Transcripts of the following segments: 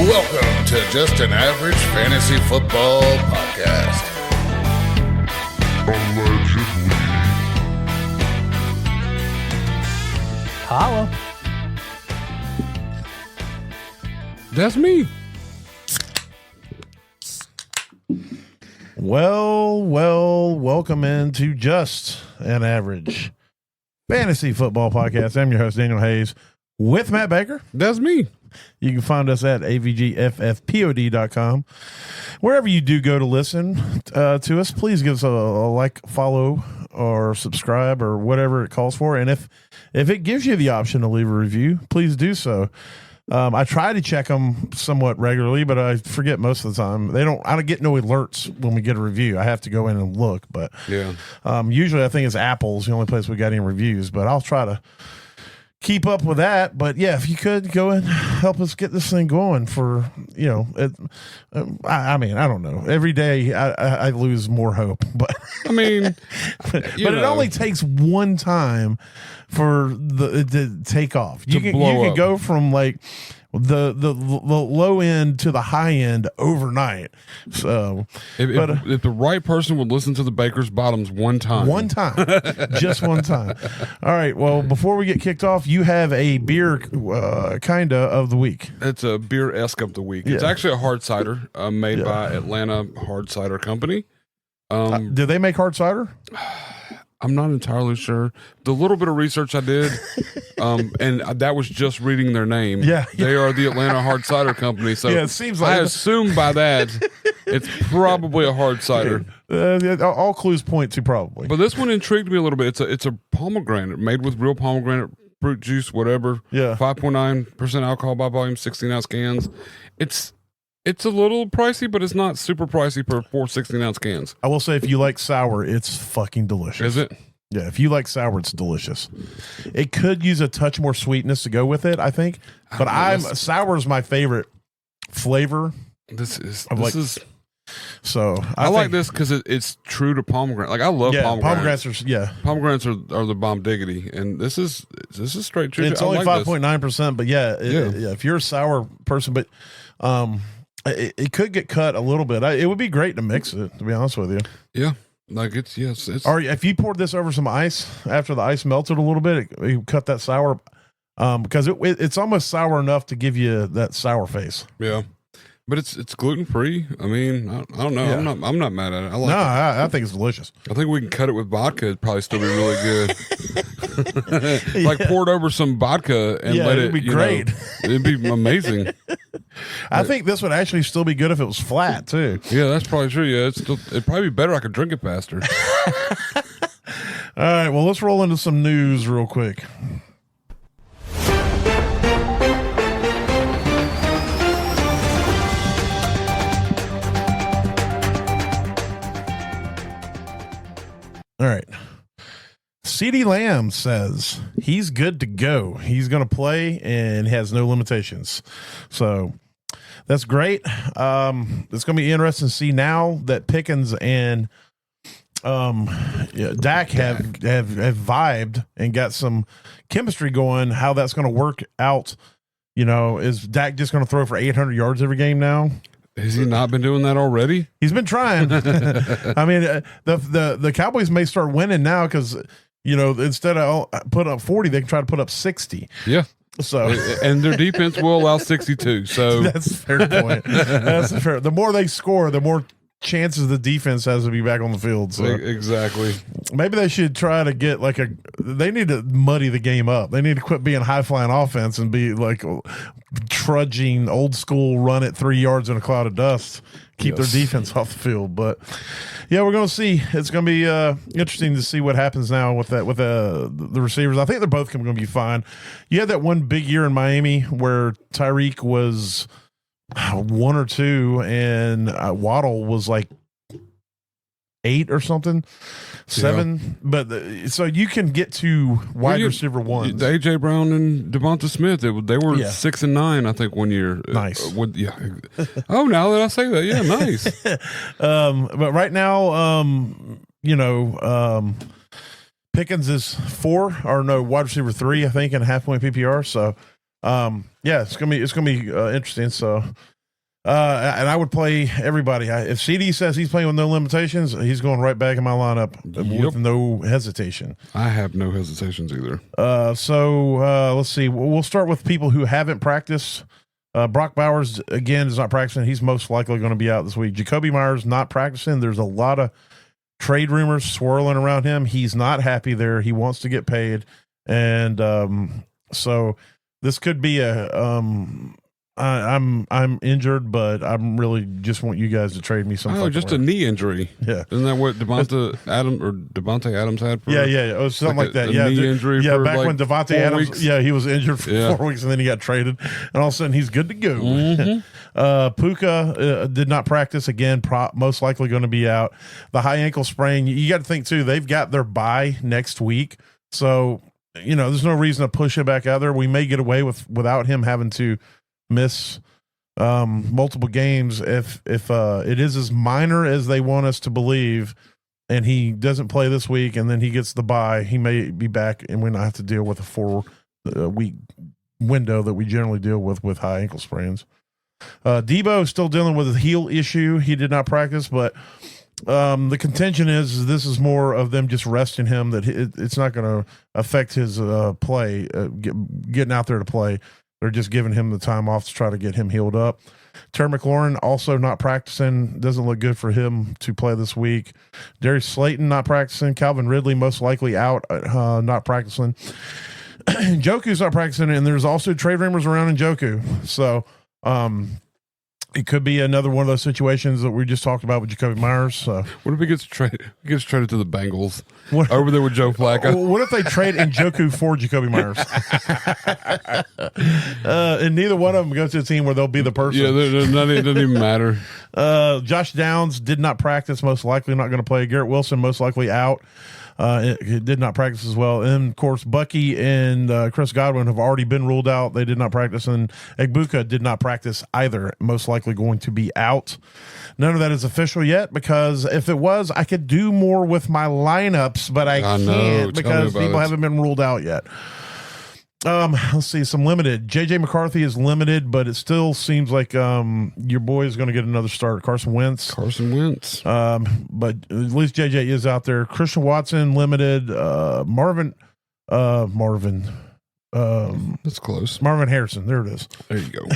Welcome to Just an Average Fantasy Football Podcast. Allegedly. Holla. That's me. Well, welcome into Just an Average Fantasy Football Podcast. I'm your host, Daniel Hayes, with Matt Baker. That's me. You can find us at avgffpod.com. Wherever you do go to listen to us, please give us a like, follow, or subscribe, or whatever it calls for. And if it gives you the option to leave a review, please do so. I try to check them somewhat regularly, but I forget most of the time. I don't get no alerts when we get a review. I have to go in and look, but Yeah. Usually I think it's Apple's the only place we got any reviews, but I'll try to keep up with that. But yeah, if you could go and help us get this thing going for, I mean, I don't know. Every day I lose more hope, but I mean, but it only takes one time for the take off. You can go from like the low end to the high end overnight. So if the right person would listen to the Baker's Bottoms one time, just one time. All right. Well, before we get kicked off, you have a beer kinda of the week. It's a beer-esque of the week. Yeah. It's actually a hard cider made by Atlanta Hard Cider Company. Do they make hard cider? I'm not entirely sure. The little bit of research I did, and that was just reading their name. Yeah. They are the Atlanta Hard Cider Company. So Yeah, it seems like I assume by that it's probably a hard cider. All clues point to probably. But this one intrigued me a little bit. It's a pomegranate made with real pomegranate fruit juice, whatever. Yeah. 5.9% alcohol by volume, 16-ounce cans. It's a little pricey, but it's not super pricey for 4 16-ounce cans. I will say, if you like sour, it's fucking delicious. Is it? Yeah, if you like sour, it's delicious. It could use a touch more sweetness to go with it, I think. But sour is my favorite flavor. This is So I like this because it's true to pomegranate. Like I love pomegranates. Pomegranates are the bomb diggity, and this is straight true. It's only 5.9%, but yeah, if you're a sour person, but it could get cut a little bit. It would be great to mix it, to be honest with you. Yeah, like it's. Or if you poured this over some ice after the ice melted a little bit, you cut that sour, because it's almost sour enough to give you that sour face. Yeah. But it's gluten free. I mean, I don't know. Yeah. I'm not mad at it. I think it's delicious. I think we can cut it with vodka. It'd probably still be really good. Like pour it over some vodka and let it be great. It'd be amazing. I think this would actually still be good if it was flat too. Yeah, that's probably true. Yeah, it'd probably be better. I could drink it faster. All right. Well, let's roll into some news real quick. All right. CeeDee Lamb says he's good to go. He's going to play and has no limitations. So that's great. It's going to be interesting to see now that Pickens and Dak have vibed and got some chemistry going, how that's going to work out. Is Dak just going to throw for 800 yards every game now? Has he not been doing that already? He's been trying. I mean, the Cowboys may start winning now because, instead of put up 40, they can try to put up 60. Yeah. So and their defense will allow 62. So that's a fair point. The more they score, the more chances the defense has to be back on the field. So exactly. Maybe they should try to get they need to muddy the game up. They need to quit being high flying offense and be like trudging old school, run it 3 yards in a cloud of dust, keep their defense off the field. But yeah, we're going to see. It's going to be interesting to see what happens now with the receivers. I think they're both going to be fine. You had that one big year in Miami where Tyreek was 1 or 2 and Waddle was like 8 or something, 7. Yeah. But so you can get to wide receiver ones. AJ Brown and Devonta Smith, they were 6 and 9, I think, one year. Nice. Oh, now that I say that, yeah, nice. But right now, Pickens is wide receiver 3, I think, in a half point PPR. So, it's gonna be interesting. So And I would play everybody. If CD says he's playing with no limitations, he's going right back in my lineup with no hesitation. I have no hesitations either. So let's see. We'll start with people who haven't practiced. Brock Bowers, again, is not practicing. He's most likely going to be out this week. Jacoby Myers not practicing. There's a lot of trade rumors swirling around him. He's not happy there. He wants to get paid. And so this could be I'm injured, but I'm really just want you guys to trade me some. Oh, just a knee injury. Yeah, isn't that what Devontae Adams had? For, yeah, oh, something like that. A knee injury. Yeah, for back when Devontae Adams, weeks. he was injured for 4 weeks, and then he got traded, and all of a sudden he's good to go. Mm-hmm. Puka did not practice again. Most likely going to be out. The high ankle sprain. You got to think too. They've got their bye next week, so there's no reason to push him back out there. We may get away without him having to miss multiple games if it is as minor as they want us to believe, and he doesn't play this week and then he gets the bye. He may be back and we not have to deal with a 4-week window that we generally deal with high ankle sprains. Debo is still dealing with a heel issue. He did not practice, but the contention is this is more of them just resting him, that it's not going to affect his play, getting out there to play. They're just giving him the time off to try to get him healed up. Terry McLaurin also not practicing. Doesn't look good for him to play this week. Darius Slayton not practicing. Calvin Ridley most likely out, not practicing. Njoku's not practicing, and there's also trade rumors around Njoku. So it could be another one of those situations that we just talked about with Jacoby Myers. So what if he gets traded? He gets traded to the Bengals over there with Joe Flacco. What if they trade Njoku for Jacoby Myers? And neither one of them goes to a team where they'll be the person. Yeah, it doesn't even matter. Josh Downs did not practice, most likely not going to play. Garrett Wilson most likely out. He did not practice as well. And, of course, Bucky and Chris Godwin have already been ruled out. They did not practice. And Egbuka did not practice either, most likely going to be out. None of that is official yet, because if it was, I could do more with my lineups, but I can't because people haven't been ruled out yet. Let's see, some limited. JJ McCarthy is limited, but it still seems like your boy is going to get another start. Carson Wentz. But at least JJ is out there. Christian Watson limited. Marvin. That's close. Marvin Harrison. There it is. There you go.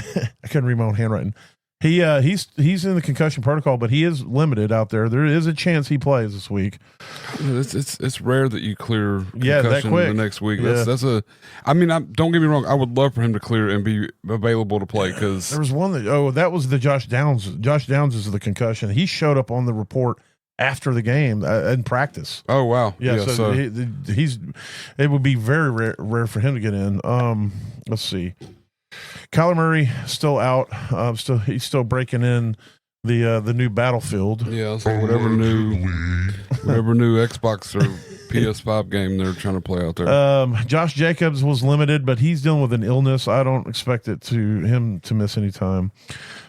I couldn't read my own handwriting. He's in the concussion protocol, but he is limited out there. There is a chance he plays this week. It's rare that you clear that concussion quick. the next week. That's a. I mean, don't get me wrong. I would love for him to clear and be available to play, because there was one that was the Josh Downs. Josh Downs is the concussion. He showed up on the report after the game in practice. Oh wow, yeah. So he's. It would be very rare for him to get in. Let's see. Kyler Murray still out. He's still breaking in the new Battlefield. Yeah, so whatever new Xbox or PS5 game they're trying to play out there. Josh Jacobs was limited, but he's dealing with an illness. I don't expect him to miss any time.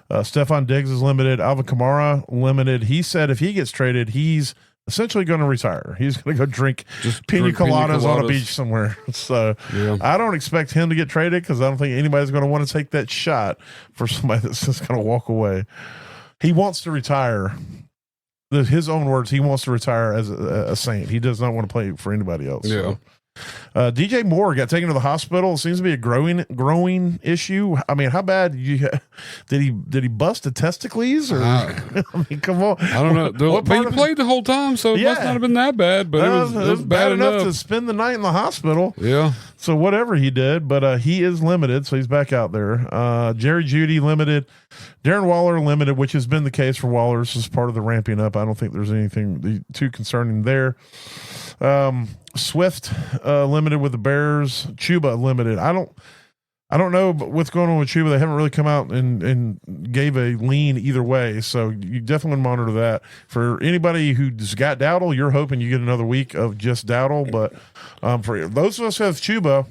Stephon Diggs is limited. Alvin Kamara limited. He said if he gets traded, he's essentially going to retire. He's going to go drink pina coladas on a beach somewhere. So I don't expect him to get traded, because I don't think anybody's going to want to take that shot for somebody that's just going to walk away. He wants to retire. His own words, he wants to retire as a Saint. He does not want to play for anybody else. Yeah. So. DJ Moore got taken to the hospital. It seems to be a growing issue. I mean, how bad did he bust the testicles? Or I mean, come on. I don't know. But he played the whole time, so it must not have been that bad. But it was bad enough to spend the night in the hospital. Yeah. So whatever he did, but he is limited, so he's back out there. Jerry Jeudy limited. Darren Waller limited, which has been the case for Waller. This is part of the ramping up. I don't think there's anything too concerning there. Swift limited with the Bears. Chuba limited. I don't know what's going on with Chuba. They haven't really come out and gave a lean either way. So you definitely monitor that. For anybody who's got Dowdle, you're hoping you get another week of just Dowdle. But for those of us who have Chuba,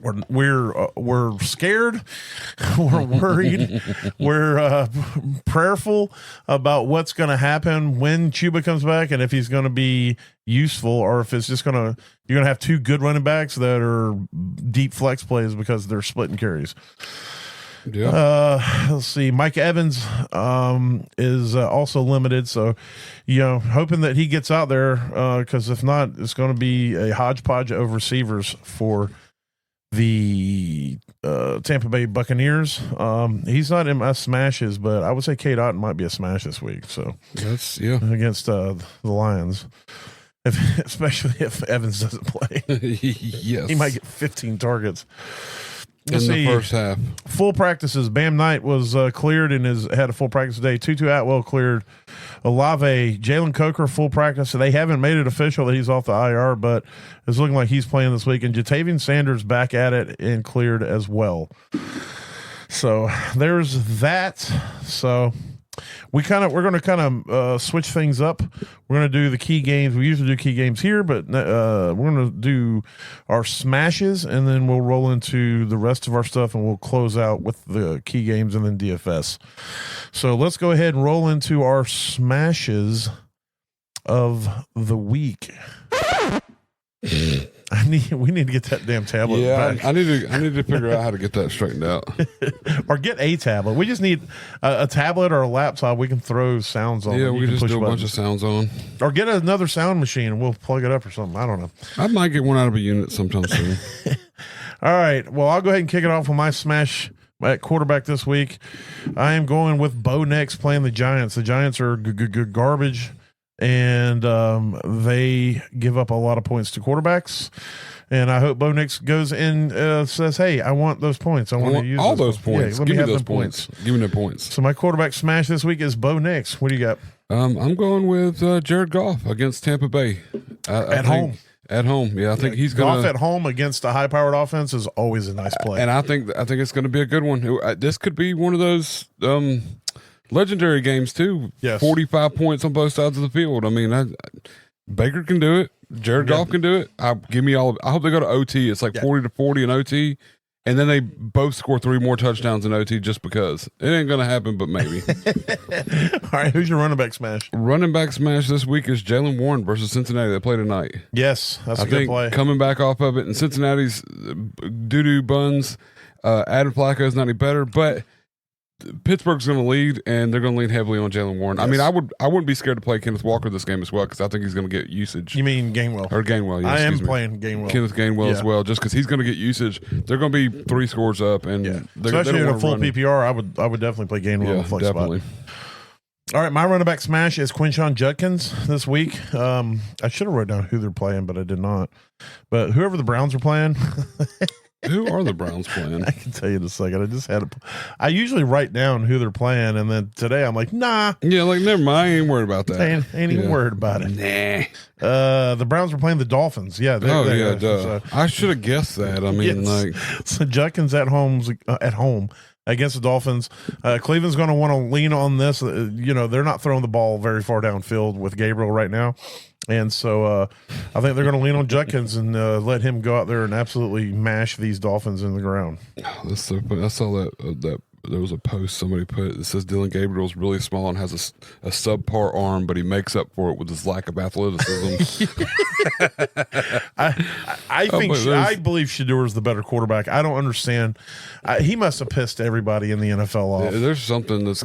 we're scared, we're worried, we're prayerful about what's going to happen when Chuba comes back, and if he's going to be useful, or if it's just you're going to have two good running backs that are deep flex plays because they're splitting carries. Yeah. Let's see. Mike Evans is also limited, so hoping that he gets out there because if not, it's going to be a hodgepodge of receivers for the Tampa Bay Buccaneers. He's not in my smashes, but I would say Cade Otton might be a smash this week. So That's against the Lions, especially if Evans doesn't play, yes. he might get 15 targets. In the first half. Full practices. Bam Knight was cleared and had a full practice today. Tutu Atwell cleared. Olave, Jalen Coker, full practice. So they haven't made it official that he's off the IR, but it's looking like he's playing this week. And Jatavian Sanders back at it and cleared as well. So there's that. So we're going to kind of switch things up. We're going to do the key games. We usually do key games here, but we're going to do our smashes, and then we'll roll into the rest of our stuff, and we'll close out with the key games and then DFS. So let's go ahead and roll into our smashes of the week. We need to get that damn tablet back. I need to figure out how to get that straightened out. Or get a tablet. We just need a tablet or a laptop we can throw sounds on. Yeah, we can just push do a buttons. bunch of sounds on. Or get another sound machine and we'll plug it up or something. I don't know. I might get one out of a unit sometime soon. All right. Well, I'll go ahead and kick it off with my smash at quarterback this week. I am going with Bo Nix playing the Giants. The Giants are garbage, and they give up a lot of points to quarterbacks. And I hope Bo Nix goes in says, "Hey, I want those points. I want to use all those points. Yeah, Give me those points. Give me the points." So my quarterback smash this week is Bo Nix. What do you got? I'm going with Jared Goff against Tampa Bay At home. At home, yeah, I think he's going Goff at home against a high-powered offense is always a nice play. And I think it's going to be a good one. This could be one of those legendary games too. Yes. 45 points on both sides of the field. I mean, Baker can do it. Jared Goff can do it. Give me all of it. I hope they go to OT. It's like 40-40 in OT. And then they both score 3 more touchdowns in OT just because. It ain't going to happen, but maybe. All right, who's your running back smash? Running back smash this week is Jalen Warren versus Cincinnati. They play tonight. Yes, that's a good play. Coming back off of it, and Cincinnati's doo-doo buns. Adam Flacco is not any better, but Pittsburgh's going to lead, and they're going to lean heavily on Jalen Warren. Yes. I mean, I wouldn't be scared to play Kenneth Walker this game as well because I think he's going to get usage. You mean Gainwell? Or Gainwell, yeah. I am playing Gainwell. Kenneth Gainwell as well, just because he's going to get usage. They're going to be 3 scores up, and especially in a full PPR, I would definitely play Gainwell in the flex spot. All right, my running back smash is Quinshon Judkins this week. I should have wrote down who they're playing, but I did not. But whoever the Browns are playing. Who are the Browns playing? I can tell you in a second. I just had I usually write down who they're playing, and then today I'm like, nah. Yeah, like never mind. I ain't worried about that. Ain't even worried about it. Nah. The Browns are playing the Dolphins. Yeah. Duh. So, I should have guessed that. I mean, so Judkins at home against the Dolphins. Cleveland's going to want to lean on this. They're not throwing the ball very far downfield with Gabriel right now. And so I think they're going to lean on Judkins and let him go out there and absolutely mash these Dolphins in the ground. That's so funny. I saw that there was a post somebody put that says Dylan Gabriel's really small and has a subpar arm, but he makes up for it with his lack of athleticism. I believe Shadour's the better quarterback. I don't understand. He must have pissed everybody in the NFL off. There's something that's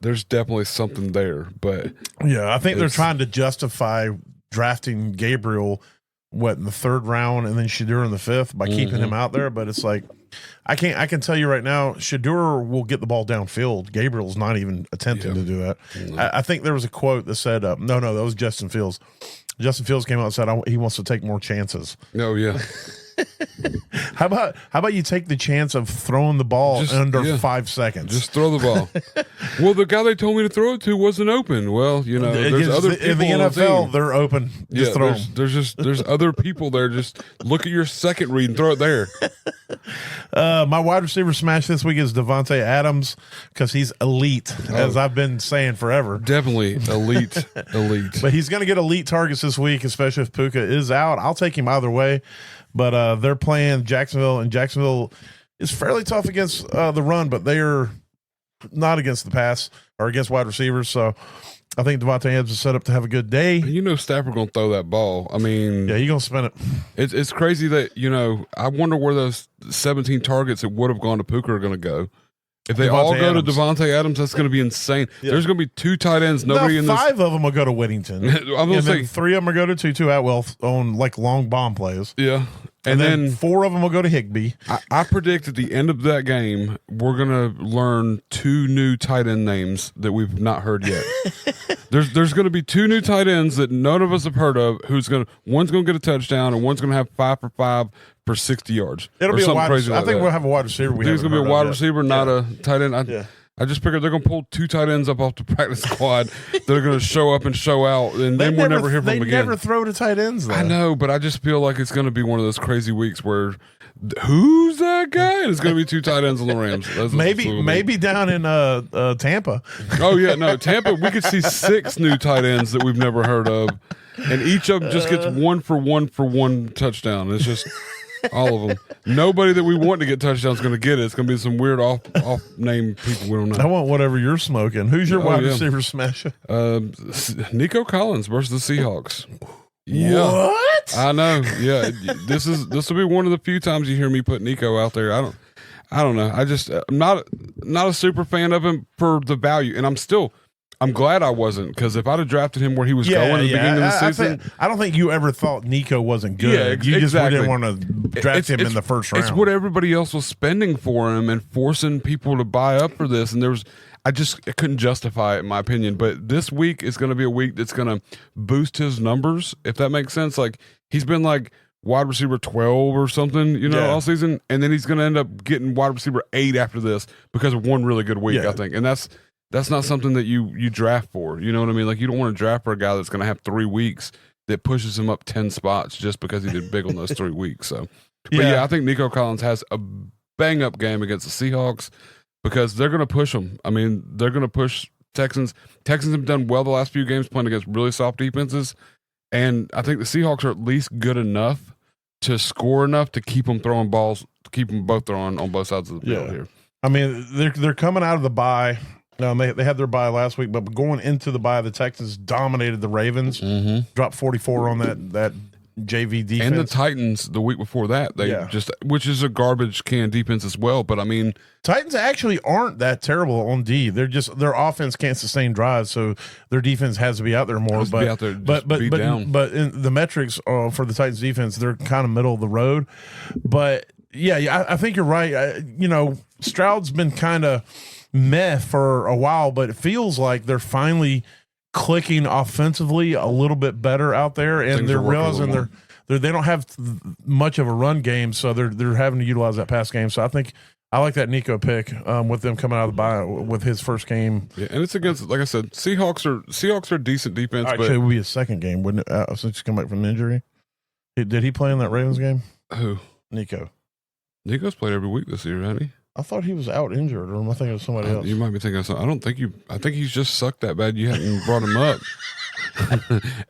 there's definitely something there, but yeah, I think they're trying to justify drafting Gabriel in the 3rd round and then Shadour in the 5th by keeping him out there, but it's like I can tell you right now, Shadour will get the ball downfield. Gabriel's not even attempting to do that. No. I think there was a quote that said, no, that was Justin Fields. Justin Fields came out and said he wants to take more chances. Oh, yeah. How about you take the chance of throwing the ball under 5 seconds? Just throw the ball. Well, the guy they told me to throw it to wasn't open. Well, there's other people in the NFL. They're open. Just throw them. There's other people there. Just look at your second read and throw it there. My wide receiver smash this week is Devontae Adams because he's elite, as I've been saying forever. Definitely elite. But he's going to get elite targets this week, especially if Puka is out. I'll take him either way. But they're playing Jacksonville, and Jacksonville is fairly tough against the run, but they are not against the pass or against wide receivers. So I think Devontae Adams is set up to have a good day. You know Stafford going to throw that ball. I mean, Yeah, you're going to spin it. it's crazy that, I wonder where those 17 targets that would have gone to Puka are going to go. If they all go to Devontae Adams, that's going to be insane. Yeah. There's going to be 2 tight ends. Nobody in this. 5 of them will go to Whittington. I'm going to say 3 of them will go to Tutu Atwell on like long bomb plays. Yeah. And then 4 of them will go to Higbee. I predict at the end of that game, we're going to learn 2 new tight end names that we've not heard yet. There's going to be 2 new tight ends that none of us have heard of. One's going to get a touchdown and one's going to have 5 for 5 for 60 yards. It'll be a wide receiver. I think we'll have a wide receiver. It's going to be a wide receiver, not a tight end. I just figured they're going to pull 2 tight ends up off the practice squad that are going to show up and show out, and then we'll never hear from them again. They never throw to tight ends, though. I know, but I just feel like it's going to be one of those crazy weeks where who's that guy? And it's going to be 2 tight ends on the Rams. Maybe down in Tampa. Oh, yeah, no, Tampa, we could see 6 new tight ends that we've never heard of, and each of them just gets 1 for 1 touchdown. It's just all of them. Nobody that we want to get touchdowns is going to get it. It's going to be some weird off name people we don't know. I want whatever you're smoking. Who's your wide receiver smasher? Nico Collins versus the Seahawks. Yeah. What? I know. Yeah, this will be one of the few times you hear me put Nico out there. I don't know. I'm not a super fan of him for the value, and I'm glad I wasn't, because if I'd have drafted him where he was going at the beginning of the season. I don't think you ever thought Nico wasn't good. You just didn't want to draft him in the first round. It's what everybody else was spending for him and forcing people to buy up for this. And I couldn't justify it, in my opinion. But this week is going to be a week that's going to boost his numbers, if that makes sense. Like, he's been like wide receiver 12 or something, all season. And then he's going to end up getting wide receiver 8 after this because of one really good week, I think. And that's not something that you draft for. You know what I mean? Like, you don't want to draft for a guy that's going to have 3 weeks that pushes him up 10 spots just because he did big on those 3 weeks. So, but I think Nico Collins has a bang up game against the Seahawks because they're going to push them. I mean, they're going to push Texans. Texans have done well the last few games playing against really soft defenses. And I think the Seahawks are at least good enough to score enough to keep them throwing balls, to keep them both throwing on both sides of the field here. I mean, they're coming out of the bye. They had their bye last week, but going into the bye, the Texans dominated the Ravens, dropped 44 on that JV defense. And the Titans the week before that, which is a garbage can defense as well. But I mean, Titans actually aren't that terrible on D. They're just, their offense can't sustain drives, so their defense has to be out there more. But in the metrics for the Titans defense, they're kind of middle of the road. But I think you're right. Stroud's been kind of meh for a while, but it feels like they're finally clicking offensively a little bit better out there, and they're realizing they don't have much of a run game, so they're having to utilize that pass game. So I think I like that Nico pick with them coming out of the bye with his first game. Yeah, and it's against, like I said, Seahawks are decent defense. Actually, it would be his second game, wouldn't it? Since he's come back from injury. Did he play in that Ravens game? Who? Nico. Nico's played every week this year, hasn't he? I thought he was out injured, or am I thinking of somebody else? You might be thinking of something. I think he's just sucked that bad you hadn't brought him up.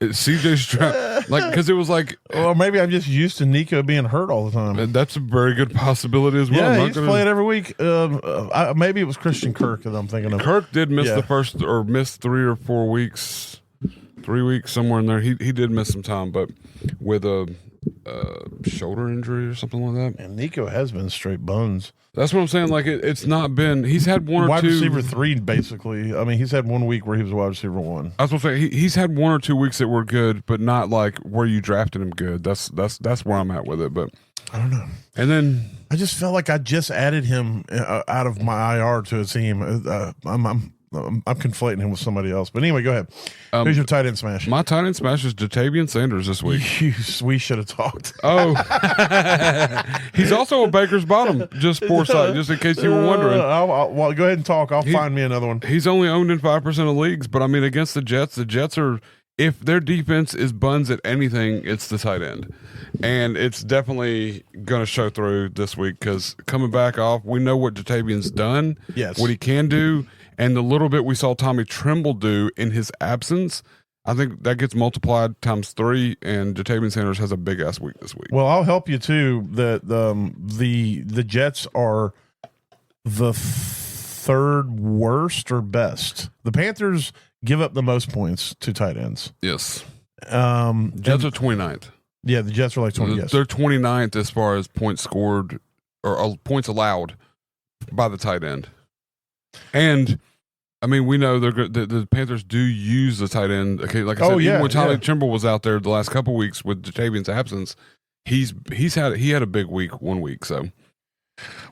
CJ Stroud, because it was like, or maybe I'm just used to Nico being hurt all the time. That's a very good possibility as well. Yeah, he's played every week. Maybe it was Christian Kirk that I'm thinking of. Kirk did miss the first, or missed 3 or 4 weeks, 3 weeks somewhere in there. He did miss some time, but with a shoulder injury or something like that. And Nico has been straight buns. That's what I'm saying. Like, it's not been. He's had one or wide two. Wide receiver 3, basically. I mean, he's had 1 week where he was wide receiver 1. I was going to say he's had 1 or 2 weeks that were good, but not like where you drafted him good. That's where I'm at with it. But I don't know. And then I just felt like I just added him out of my IR to a team. I'm conflating him with somebody else. But anyway, go ahead. Who's your tight end smash? My tight end smash is Jatavian Sanders this week. We should have talked. Oh. He's also a Baker's bottom, just foresight, just in case you were wondering. Well, go ahead and talk. I'll find me another one. He's only owned in 5% of leagues, but I mean, against the Jets are, if their defense is buns at anything, it's the tight end. And it's definitely going to show through this week because coming back off, we know what Jatavian's done, what he can do. And the little bit we saw Tommy Tremble do in his absence, I think that gets multiplied times 3, and Jatavian Sanders has a big-ass week this week. Well, I'll help you, too. The Jets are the 3rd worst or best. The Panthers give up the most points to tight ends. Yes. Jets are 29th. Yeah, the Jets are like 20. Yes. They're 29th as far as points scored or points allowed by the tight end. And I mean, we know the Panthers do use the tight end. Okay, like I said, even when Tyler Trimble was out there the last couple weeks with Jatavian's absence, he had a big week one week. So,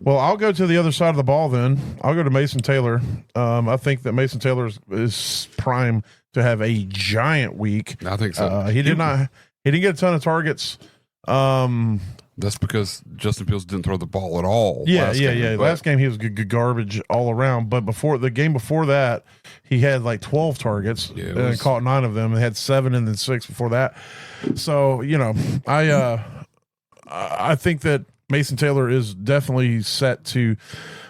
well, I'll go to the other side of the ball. Then I'll go to Mason Taylor. I think that Mason Taylor is prime to have a giant week. I think so. He didn't get a ton of targets. That's because Justin Fields didn't throw the ball at all. Yeah. Last game he was good garbage all around. But before the game before that, he had like 12 targets and caught 9 of them and had 7 and then 6 before that. So, I think that Mason Taylor is definitely set to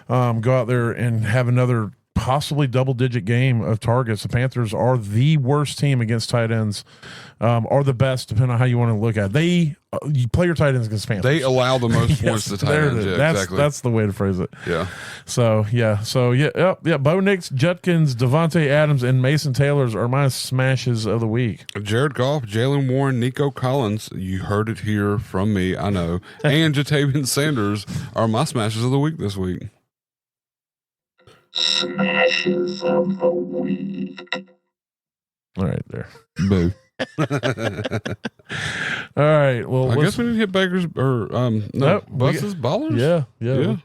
go out there and have another possibly double-digit game of targets. The Panthers are the worst team against tight ends, or the best, depending on how you want to look at it. You play your tight ends against Panthers. They allow the most points to tight ends. Yeah, exactly. That's the way to phrase it. Yeah. So Bo Nix, Judkins, Devontae Adams, and Mason Taylors are my smashes of the week. Jared Goff, Jalen Warren, Nico Collins, you heard it here from me, I know, and Jatavian Sanders are my smashes of the week this week. Smashes of the week. All right, there. Boo. All right. Well, I guess we need to hit Baker's or Bus's ballers. Yeah.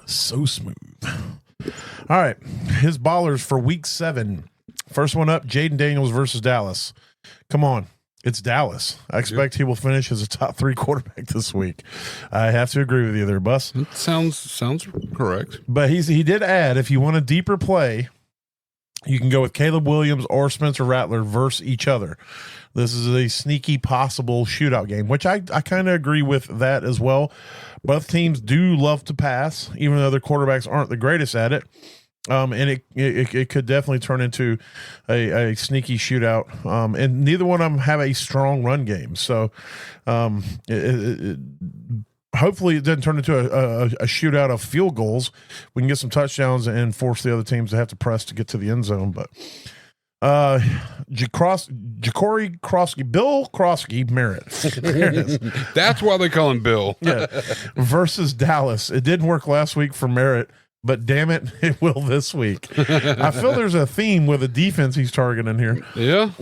So smooth. All right. His ballers for week 7. First one up, Jaden Daniels versus Dallas. Come on. It's Dallas. I expect he will finish as a top 3 quarterback this week. I have to agree with you there, Bus. It sounds correct. But he did add, if you want a deeper play, you can go with Caleb Williams or Spencer Rattler versus each other. This is a sneaky possible shootout game, which I kind of agree with that as well. Both teams do love to pass, even though their quarterbacks aren't the greatest at it. And it could definitely turn into a sneaky shootout. And neither one of them have a strong run game. So hopefully it doesn't turn into a shootout of field goals. We can get some touchdowns and force the other teams to have to press to get to the end zone. But Bill Krosky Merritt. There it is. That's why they call him Bill. Yeah. Versus Dallas. It didn't work last week for Merritt, but damn it, it will this week. I feel there's a theme with the defense he's targeting here. Yeah.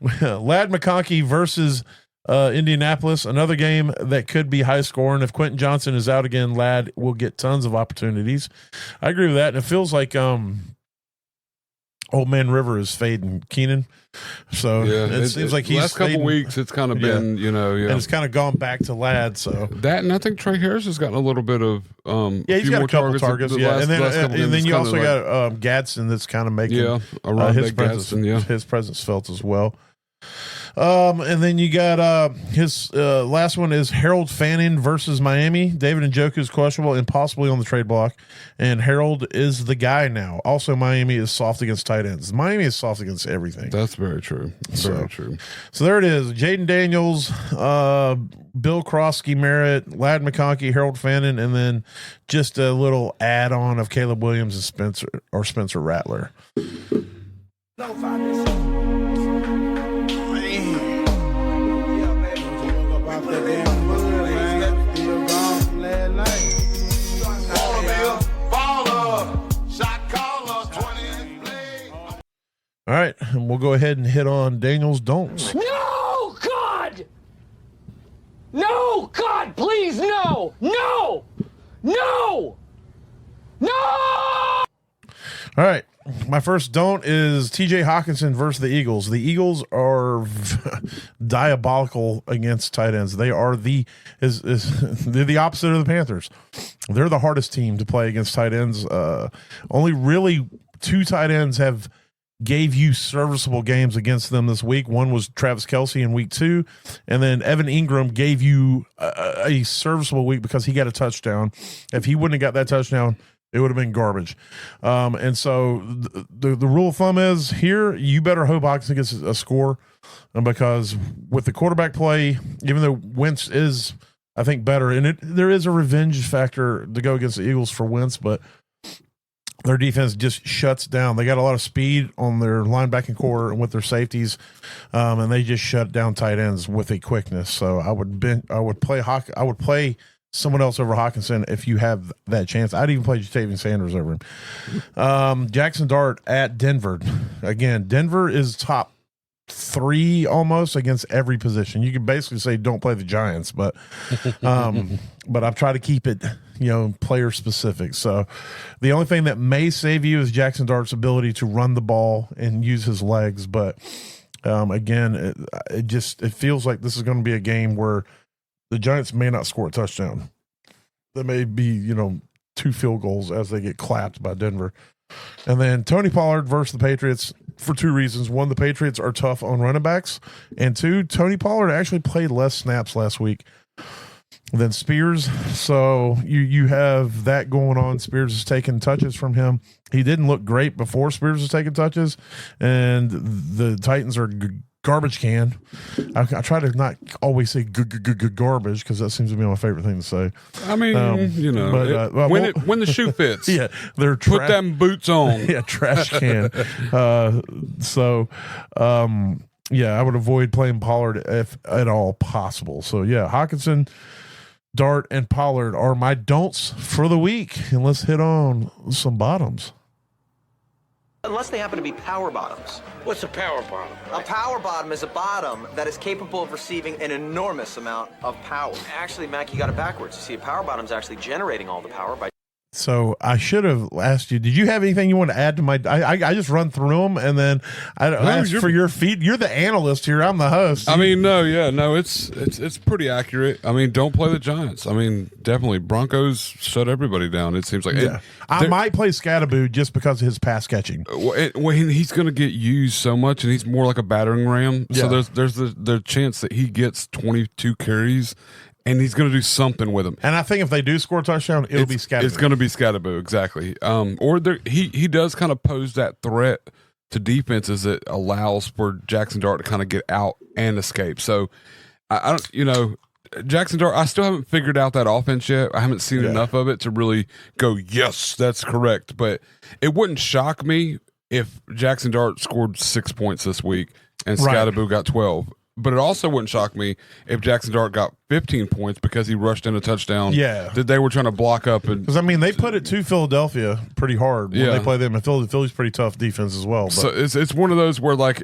Ladd McConkey versus Indianapolis, another game that could be high scoring. If Quentin Johnson is out again, Ladd will get tons of opportunities. I agree with that. And it feels like Old Man River is fading Keenan. So it seems like he's last couple fading. weeks it's kind of been, and it's kind of gone back to Ladd. So that, and I think Trey Harris has gotten a little bit of he's got a couple targets. And then you also got Gadsden that's kind of making his presence felt as well. And then you got his last one is Harold Fannin versus Miami. David Njoku is questionable and possibly on the trade block, and Harold is the guy now. Also, Miami is soft against tight ends. Miami is soft against everything. That's very true. Very true. So there it is. Jaden Daniels, Bill Krosky Merritt, Ladd McConkey, Harold Fannin, and then just a little add-on of Caleb Williams and Spencer Rattler. All right, and we'll go ahead and hit on Daniel's don'ts. No, God! No, God, please, no! No! No! No! All right, my first don't is TJ Hawkinson versus the Eagles. The Eagles are diabolical against tight ends. They are they're the opposite of the Panthers. They're the hardest team to play against tight ends. Only really 2 tight ends have gave you serviceable games against them this week. One was Travis Kelce in week 2, and then Evan Ingram gave you a serviceable week because he got a touchdown. If he wouldn't have got that touchdown, it would have been garbage. And so the rule of thumb is here, you better hope Hockenson gets a score, because with the quarterback play, even though Wentz is, I think, better, and there is a revenge factor to go against the Eagles for Wentz, but their defense just shuts down. They got a lot of speed on their linebacking core and with their safeties, and they just shut down tight ends with a quickness. So I would play someone else over Hockenson if you have that chance. I'd even play Jatavian Sanders over him. Jackson Dart at Denver. Again, Denver is top 3 almost against every position. You can basically say don't play the Giants, but I've tried to keep it, player specific. So the only thing that may save you is Jackson Dart's ability to run the ball and use his legs. But again, it feels like this is going to be a game where the Giants may not score a touchdown. There may be, 2 field goals as they get clapped by Denver. And then Tony Pollard versus the Patriots for 2 reasons. 1, the Patriots are tough on running backs. And 2, Tony Pollard actually played less snaps last week than Spears. So you have that going on. Spears is taking touches from him. He didn't look great before Spears was taking touches. And the Titans are garbage can. I try to not always say garbage because that seems to be my favorite thing to say. I mean, when the shoe fits, yeah, they're put them boots on. Yeah, trash can. I would avoid playing Pollard if at all possible. So yeah, Hockenson, Dart, and Pollard are my don'ts for the week. And let's hit on some bottoms. Unless they happen to be power bottoms. What's a power bottom? A power bottom is a bottom that is capable of receiving an enormous amount of power. Actually, Mac, you got it backwards. You see, a power bottom is actually generating all the power by... So I should have asked you, did you have anything you want to add to my, I just run through them and then I asked for your feed. You're the analyst here. I'm the host. It's pretty accurate. I mean, don't play the Giants. I mean, definitely Broncos shut everybody down. It seems like I might play Scatterboo just because of his pass catching. He's going to get used so much and he's more like a battering ram. Yeah. So there's the chance that he gets 22 carries and he's going to do something with them. And I think if they do score a touchdown, it'll be Scatterboo. It's going to be Scatterboo, exactly. He does kind of pose that threat to defenses that allows for Jackson Dart to kind of get out and escape. So, I don't, Jackson Dart, I still haven't figured out that offense yet. I haven't seen enough of it to really go, yes, that's correct. But it wouldn't shock me if Jackson Dart scored 6 points this week and Scatterboo got 12. But it also wouldn't shock me if Jackson Dart got 15 points because he rushed in a touchdown. Yeah. That they were trying to block up. Because, they put it to Philadelphia pretty hard when they play them. And Philly's pretty tough defense as well. But. So it's one of those where, I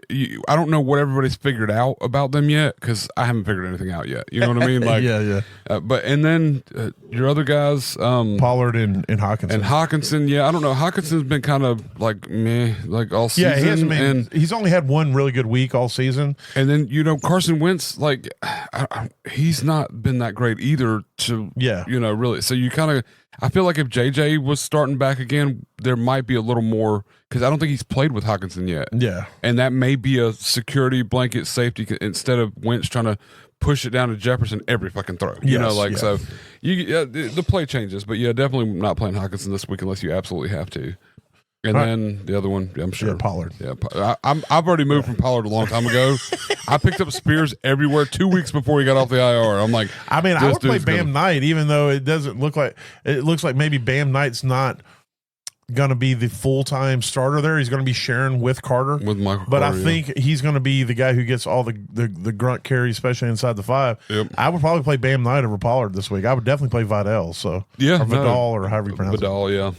don't know what everybody's figured out about them yet because I haven't figured anything out yet. You know what I mean? Yeah. And then your other guys. Pollard and Hockenson. And Hockenson, I don't know. Hockenson's been kind of meh, all season. Yeah, he hasn't been, he's only had one really good week all season. And then, Carson Wentz, he's not been that great either really. So you kind of, I feel like if JJ was starting back again, there might be a little more, because I don't think he's played with Hockenson yet. Yeah. And that may be a security blanket safety instead of Wentz trying to push it down to Jefferson every fucking throw. So the play changes, but definitely not playing Hockenson this week unless you absolutely have to. And then the other one, I'm sure. Yeah, Pollard. Yeah, I've already moved from Pollard a long time ago. I picked up Spears everywhere 2 weeks before he got off the IR. I'm like, I would play Bam Knight, even though it doesn't look like, it looks like maybe Bam Knight's not going to be the full-time starter there. He's going to be sharing with Carter. With Michael But Carter, I think he's going to be the guy who gets all the grunt carries, especially inside the 5. Yep. I would probably play Bam Knight over Pollard this week. I would definitely play Vidal. Or Vidal, or however you pronounce Vidal, it. yeah.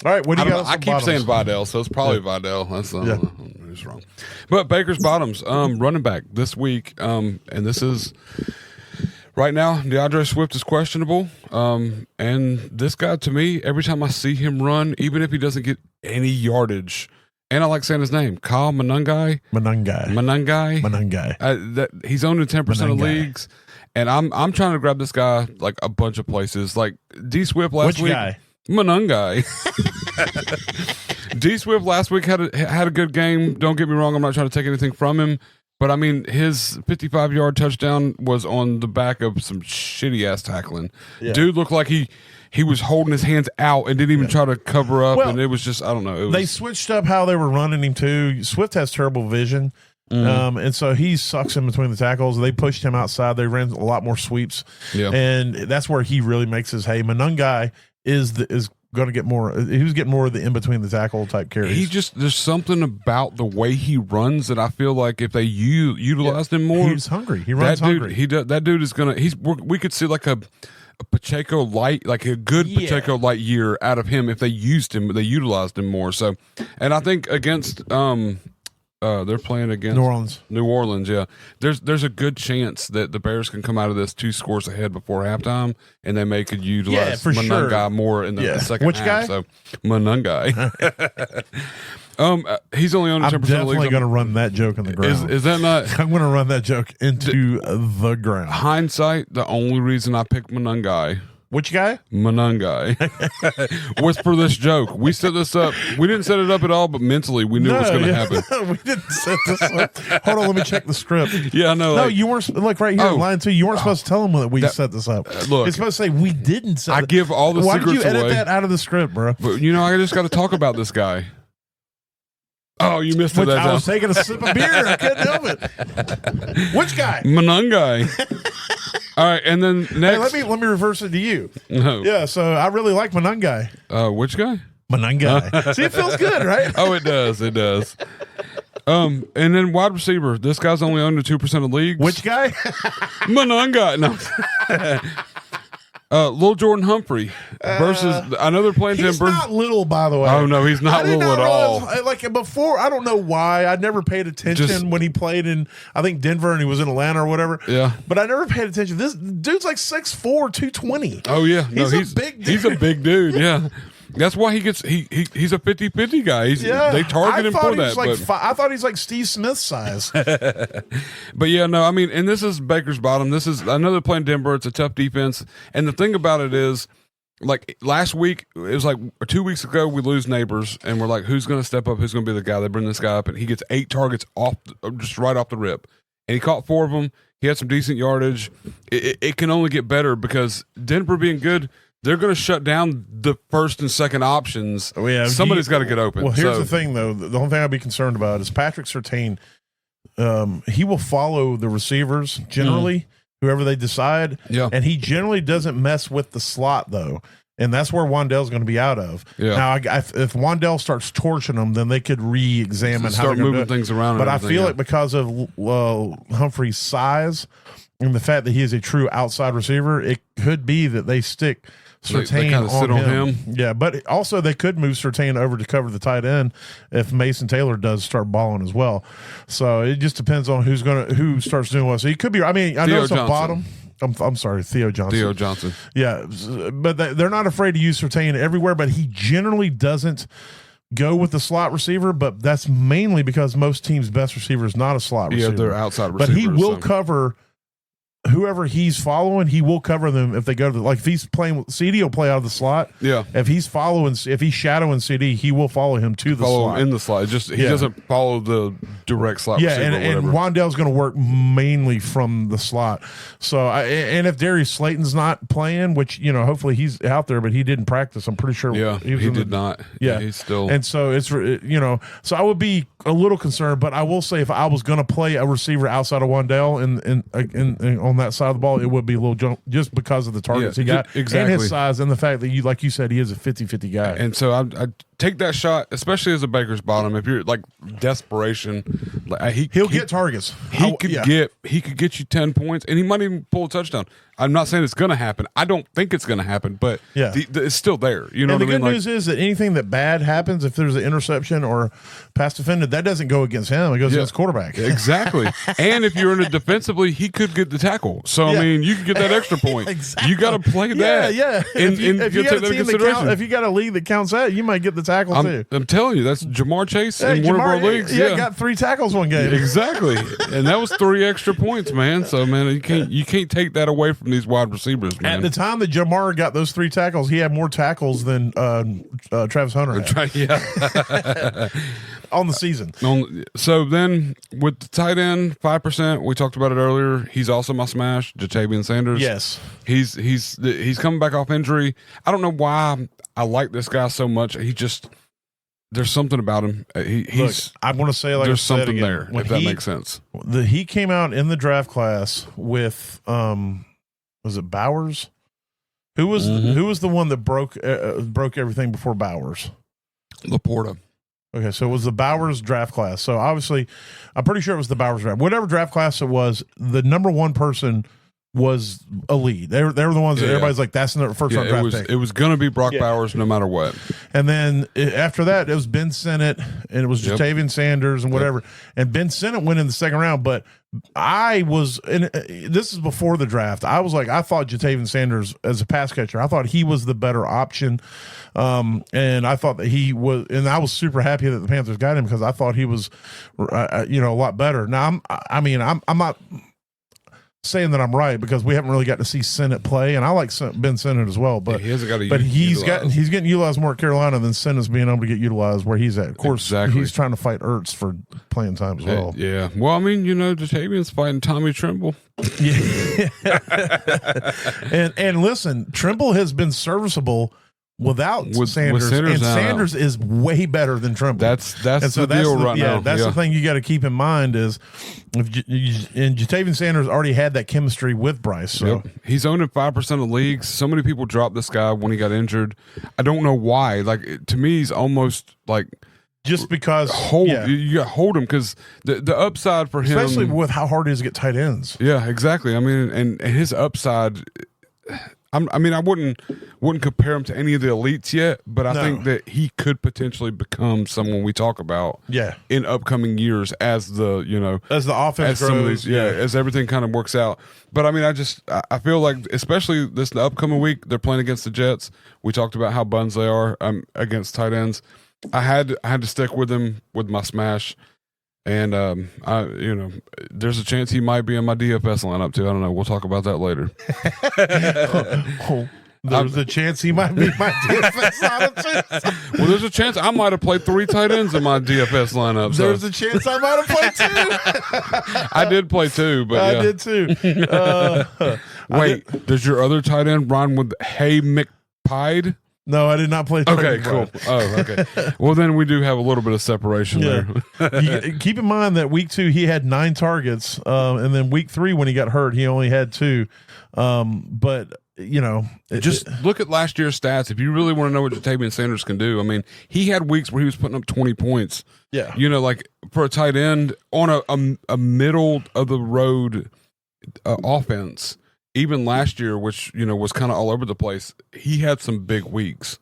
All right, what do you got? I keep saying Vidal, so it's probably Vidal. That's who's wrong. But Baker's bottoms, running back this week, and this is right now. DeAndre Swift is questionable, and this guy, to me, every time I see him run, even if he doesn't get any yardage, and I like saying his name, Kyle Monangai. That he's owned in 10% of leagues, and I'm trying to grab this guy like a bunch of places, like D Swift last week. Guy? Monangai. D Swift last week had a good game. Don't get me wrong. I'm not trying to take anything from him. But, I mean, his 55-yard touchdown was on the back of some shitty-ass tackling. Yeah. Dude looked like he was holding his hands out and didn't even try to cover up. Well, and it was just, I don't know. They switched up how they were running him, too. Swift has terrible vision. And so he sucks in between the tackles. They pushed him outside. They ran a lot more sweeps. Yeah. And that's where he really makes his hay. Monangai is going to get more. He was getting more of the in between the tackle type carries. There's something about the way he runs that I feel like if they utilized him more, he's hungry. He runs hungry. That dude is gonna. We could see like a Pacheco light, like a good Pacheco light year out of him if they used him. They utilized him more. So, and I think against they're playing against New Orleans. Yeah, there's a good chance that the Bears can come out of this 2 scores ahead before halftime, and they may could utilize Monangai more in the second Which half. Guy? So Monangai. He's only on 10% I'm definitely going to league. run that joke in the ground. Is that not? I'm going to run that joke into the ground. Hindsight, the only reason I picked Monangai. Which guy? Monangai. Was for this joke. We set this up. We didn't set it up at all, but mentally we knew it was going to happen. We didn't set this up. Hold on, let me check the script. Yeah, I know. No, you weren't. Look right here, line 2. You weren't supposed to tell them that we set this up. Look, it's supposed to say we didn't set. I give all the Why secrets away. Why did you edit that out of the script, bro? But I just got to talk about this guy. Oh, you missed it. I was taking a sip of beer. I couldn't help it. Which guy? Monangai. All right, and then next. Hey, let me reverse it to you. No. Yeah, so I really like Monangai. Which guy? Monangai. See, it feels good, right? Oh, it does. It does. And then wide receiver. This guy's only under 2% of leagues. Which guy? Monangai. No. Lil Jordan Humphrey versus another playing He's Denver. not little, by the way. Oh no, he's not little at all. Like before, I don't know why. I never paid attention when he played in, I think Denver, and he was in Atlanta or whatever. Yeah, but I never paid attention. This dude's like 6'4", 220. Oh yeah, he's a big dude. He's a big dude. Yeah. That's why he's a 50-50 guy. They target him for that. I thought he's like Steve Smith size. But yeah, no, I mean, and this is Baker's bottom. This is another playing Denver. It's a tough defense. And the thing about it is, like last week, it was like 2 weeks ago, we lose Neighbors, and we're like, who's going to step up? Who's going to be the guy? They bring this guy up, and he gets 8 targets just right off the rip. And he caught 4 of them. He had some decent yardage. It can only get better because Denver being good, they're going to shut down the first and second options. Somebody's got to get open. Well, here's the thing, though. The only thing I'd be concerned about is Patrick Surtain. He will follow the receivers generally, whoever they decide. Yeah. And he generally doesn't mess with the slot, though. And that's where Wan'Dale's going to be out of. Yeah. Now, if Wan'Dale starts torching them, then they could re-examine how they're moving things around. But I feel like because of Humphrey's size and the fact that he is a true outside receiver, it could be that they stick Surtain kind of sit on him. Yeah, but also they could move Surtain over to cover the tight end if Mason Taylor does start balling as well. So it just depends on who starts doing what. So he could be. I mean, I know it's a bottom. I'm sorry, Theo Johnson. Yeah, but they're not afraid to use Surtain everywhere. But he generally doesn't go with the slot receiver. But that's mainly because most teams' best receiver is not a slot receiver. Yeah, they're outside receivers. But he will cover whoever he's following. He will cover them if they go to if he's playing. CD will play out of the slot. Yeah. If he's shadowing CD, he will follow him to the slot. In the slot. He doesn't follow the direct slot. Yeah, and Wan'Dale's going to work mainly from the slot. So, and if Darius Slayton's not playing, which hopefully he's out there, but he didn't practice. I'm pretty sure. Yeah, he did not. Yeah, he's still. And so it's so I would be a little concerned, but I will say if I was going to play a receiver outside of Wan'Dale in on that side of the ball, it would be a little jump just because of the targets he got and his size and the fact that like you said, he is a 50-50 guy. And so I take that shot, especially as a Baker's bottom. If you're like desperation, he'll get targets. He could get you 10 points, and he might even pull a touchdown. I'm not saying it's going to happen. I don't think it's going to happen, but it's still there. You know what I mean? The good news is that anything that bad happens, if there's an interception or pass defended, that doesn't go against him. It goes against quarterback. Exactly. And if you're in it defensively, he could get the tackle. So, I mean, you could get that extra point. Exactly. You got to play that. Yeah. If you got a league that counts that, you might get the tackle too. I'm telling you, that's Jamar Chase in one of our leagues. Yeah, got 3 tackles one game. Exactly. And that was 3 extra points, man. So, man, you can't take that away from from these wide receivers, man. At the time that Jamar got those 3 tackles, he had more tackles than Travis Hunter had Yeah. on the season. So then with the tight end, 5%, we talked about it earlier. He's also my smash, Ja'Tavion Sanders. Yes. He's coming back off injury. I don't know why I like this guy so much. He just, there's something about him. He's Look, I want to say, like, there's I said something again, there, when if that makes sense. He came out in the draft class with was it Bowers? Who was the one that broke everything before Bowers? Laporta. Okay, so it was the Bowers draft class. So obviously, I'm pretty sure it was the Bowers draft. Whatever draft class it was, the number 1 person was elite. They were the ones that everybody's like, that's the first round draft pick. It was going to be Brock Bowers no matter what. And then after that, it was Ben Sinnott, and it was Ja'Tavion Sanders and whatever. And Ben Sinnott went in the second round, but I was, and this is before the draft. I was like, I thought Ja'Tavion Sanders as a pass catcher, I thought he was the better option. And I thought that he was, and I was super happy that the Panthers got him because I thought he was, a lot better. Now, I'm not saying that I'm right because we haven't really got to see Sinnott play, and I like Ben Sinnott as well. But he hasn't got to. But he's getting utilized more at Carolina than Sinnott's being able to get utilized where he's at. Of course, he's trying to fight Ertz for playing time as well. Yeah. Well, I mean, Ja'Tavion's fighting Tommy Tremble. Yeah. and listen, Tremble has been serviceable without Sanders, and Sanders is way better than Tremble. That's the deal right now. That's the thing you got to keep in mind is, and Ja'Tavion Sanders already had that chemistry with Bryce. So he's owned in 5% of leagues. So many people dropped this guy when he got injured. I don't know why. Like, to me, he's almost like just because you got to hold him because the upside for him, especially with how hard it is to get tight ends. Yeah, exactly. I mean, and his upside. I wouldn't compare him to any of the elites yet, but I think that he could potentially become someone we talk about in upcoming years as the offense grows, as everything kind of works out. But I mean, I feel like, especially the upcoming week, they're playing against the Jets. We talked about how buns they are against tight ends. I had to stick with him with my smash. And there's a chance he might be in my DFS lineup too. I don't know. We'll talk about that later. There's a chance he might be my DFS lineup too. Well, there's a chance I might have played 3 tight ends in my DFS lineup. So. There's a chance I might have played 2. I did play 2, but I did too. Wait, does your other tight end rhyme with Hey McPide? No, I did not play. Okay, cool. Oh, okay. Well, then we do have a little bit of separation there. Keep in mind that week 2 he had 9 targets, and then week 3 when he got hurt he only had 2. But just look at last year's stats if you really want to know what Ja'Tavion Sanders can do. I mean, he had weeks where he was putting up 20 points. Yeah, like for a tight end on a middle of the road offense. Even last year, which was kind of all over the place, he had some big weeks.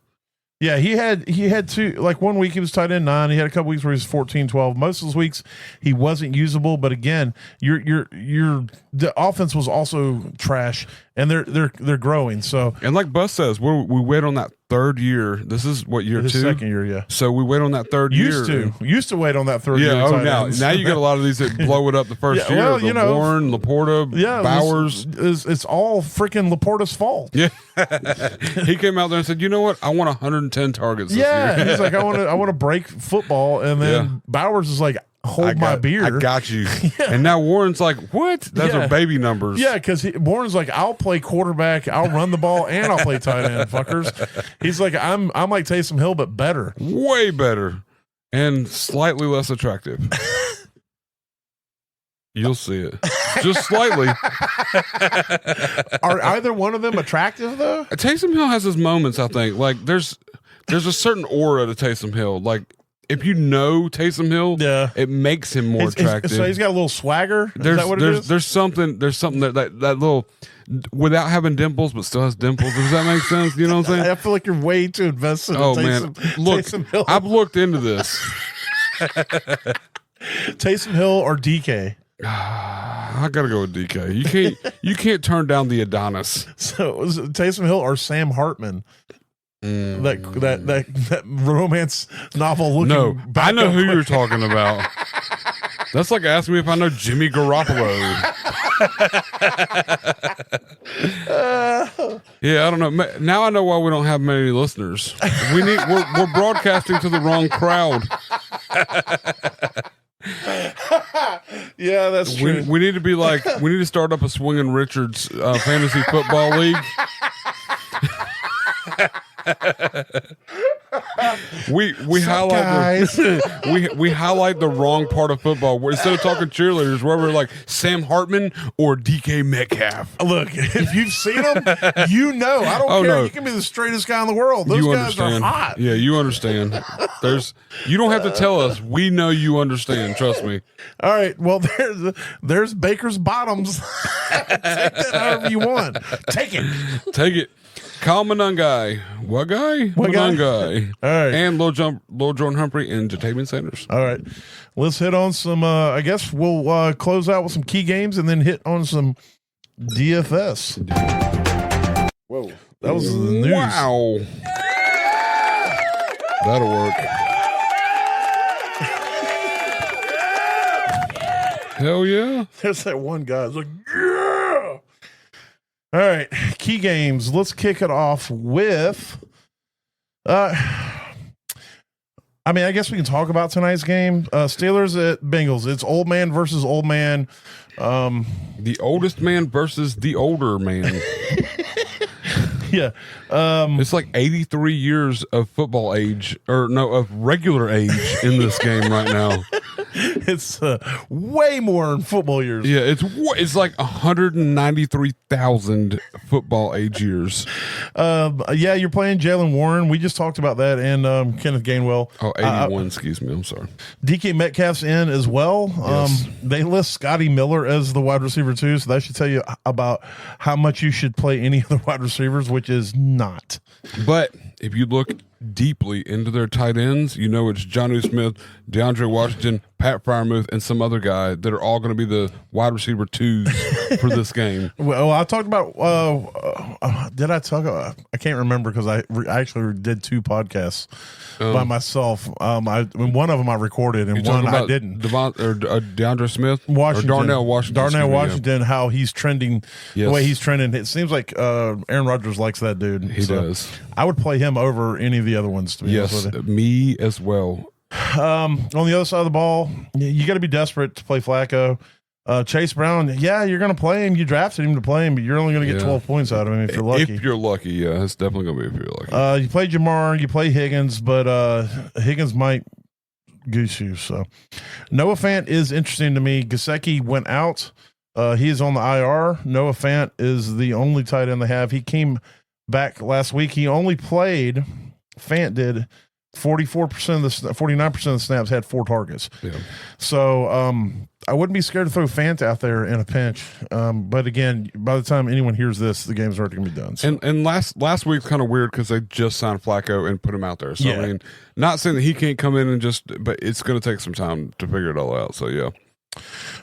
Yeah, he had 2, like 1 week he was tight end 9. He had a couple weeks where he was 14, 12. Most of those weeks he wasn't usable, but again, the offense was also trash, and they're growing. So, and like Bus says, we wait on that 3rd year. This is what, year 2? Second year, yeah. So we wait on that 3rd year. Used to wait on that 3rd year. Yeah. Now you got a lot of these that blow it up the first year. Well, Warren, Laporta, Bowers. It's all freaking Laporta's fault. Yeah. He came out there and said, "You know what? I want 110 targets." This year. He's like, I want to break football, and then Bowers is like, hold my beer. I got you. And now Warren's like, what? Those are baby numbers. Yeah, because Warren's like, I'll play quarterback, I'll run the ball, and I'll play tight end, fuckers. He's like, I'm like Taysom Hill, but better. Way better. And slightly less attractive. You'll see it. Just slightly. Are either one of them attractive, though? Taysom Hill has his moments, I think. Like, there's a certain aura to Taysom Hill. Like, if you know Taysom Hill, it makes him more attractive. So he's got a little swagger. Is that what it is? There's something that little, without having dimples, but still has dimples. Does that make sense? You know what I'm saying? I feel like you're way too invested. Oh man, look, Taysom Hill. I've looked into this. Taysom Hill or DK? I gotta go with DK. You can't turn down the Adonis. So was it Taysom Hill or Sam Hartman? That romance novel looking. No, I know who you're talking about. That's like asking me if I know Jimmy Garoppolo. Yeah, I don't know. Now I know why we don't have many listeners. We're broadcasting to the wrong crowd. Yeah, that's true. We need to be like, we need to start up a Swinging Richards fantasy football league. we highlight we highlight the wrong part of football. Where instead of talking cheerleaders, where we're like Sam Hartman or DK Metcalf. Look, if you've seen them, you know. I don't care. No. You can be the straightest guy in the world. Those guys understand. are hot. Yeah, you understand. You don't have to tell us. We know you understand. Trust me. All right. Well, there's Baker's bottoms. Take that however you want. Take it. Take it. Kyle Monangai. What guy? Monangai. All right. And Lil Jordan Humphrey and Jatavian Sanders. All right. Let's hit on some, I guess we'll close out with some key games and then hit on some DFS. Whoa. That was the news. Wow. That'll work. Hell yeah. There's that one guy who's like, yeah. All right. Key games. Let's kick it off with, I guess we can talk about tonight's game. Steelers at Bengals. It's old man versus old man. The oldest man versus the older man. Yeah. It's like 83 years of football age, of regular age in this game right now. It's way more in football years. Yeah, it's like 193,000 football age years. Yeah, you're playing Jalen Warren. We just talked about that, and Kenneth Gainwell. Oh, 81, excuse me. I'm sorry. DK Metcalf's in as well. Yes. They list Scotty Miller as the wide receiver too, so that should tell you about how much you should play any other wide receivers, which is not. But if you look deeply into their tight ends, you know it's Jonnu Smith, DeAndre Washington, Pat Freiermuth, and some other guy that are all going to be the wide receiver twos for this game. Well, I talked about. Did I talk about? I can't remember because I actually did two podcasts by myself. One of them I recorded, and one I didn't. DeAndre Smith, Washington, or Darnell Washington. Darnell Washington. How he's trending, yes. The way he's trending. It seems like Aaron Rodgers likes that dude. He does. I would play him over any of the other ones. To be honest with you. Me as well. On the other side of the ball, you got to be desperate to play Flacco. Chase Brown, yeah, you're going to play him. You drafted him to play him, but you're only going to get 12 points out of him if you're lucky. If you're lucky, yeah, it's definitely going to be if you're lucky. You play Jamar, you play Higgins, but Higgins might goose you. So Noah Fant is interesting to me. Gesicki went out. He is on the IR. Noah Fant is the only tight end they have. He came back last week. He only played, Fant did, 49% of the snaps, had 4 targets. Yeah. So I wouldn't be scared to throw Fant out there in a pinch. But again, by the time anyone hears this, the game's already going to be done. So. And last week's kind of weird because they just signed Flacco and put him out there. So I mean, not saying that he can't come in and but it's going to take some time to figure it all out. So yeah.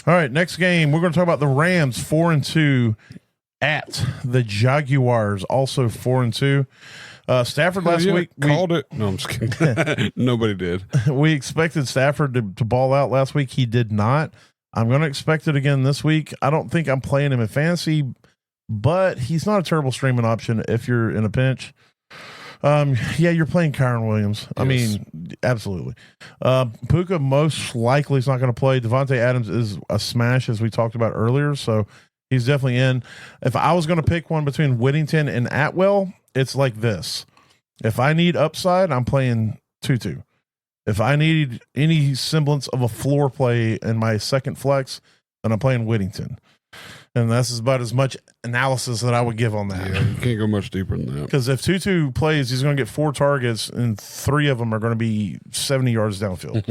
All right, next game we're going to talk about the Rams 4-2 at the Jaguars, also 4-2. Stafford last week called it. No, I'm just kidding. Nobody did. We expected Stafford to ball out last week. He did not. I'm going to expect it again this week. I don't think I'm playing him in fantasy, but he's not a terrible streaming option if you're in a pinch. Yeah, you're playing Kyron Williams. Yes. I mean, absolutely. Puka most likely is not going to play. Devontae Adams is a smash, as we talked about earlier, so he's definitely in. If I was going to pick one between Whittington and Atwell, it's like this. If I need upside, I'm playing Tutu. If I need any semblance of a floor play in my second flex, then I'm playing Whittington. And that's about as much analysis that I would give on that. Yeah, you can't go much deeper than that. Because if Tutu plays, he's going to get 4 targets, and 3 of them are going to be 70 yards downfield.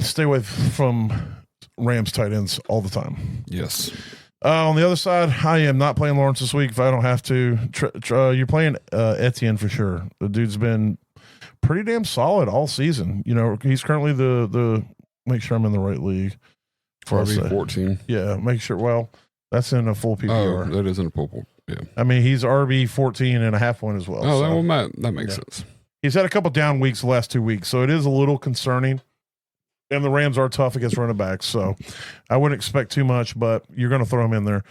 Stay away from Rams tight ends all the time. Yes. On the other side, I am not playing Lawrence this week if I don't have to. You're playing Etienne for sure. The dude's been pretty damn solid all season. You know, he's currently the make sure I'm in the right league. RB 14. Yeah, make sure. Well, that's in a full PPR. Oh, that is in a full. Yeah. I mean, he's RB 14 and a half one as well. Oh, so. that makes sense. He's had a couple down weeks the last 2 weeks, so it is a little concerning. And the Rams are tough against running backs, so I wouldn't expect too much, but you're going to throw him in there.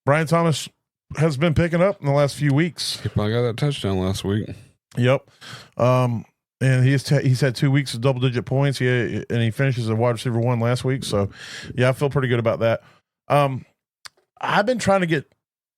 Brian Thomas has been picking up in the last few weeks. He probably got that touchdown last week. Yep. And he's had 2 weeks of double-digit points. And he finishes a wide receiver 1 last week. So, yeah, I feel pretty good about that. I've been trying to get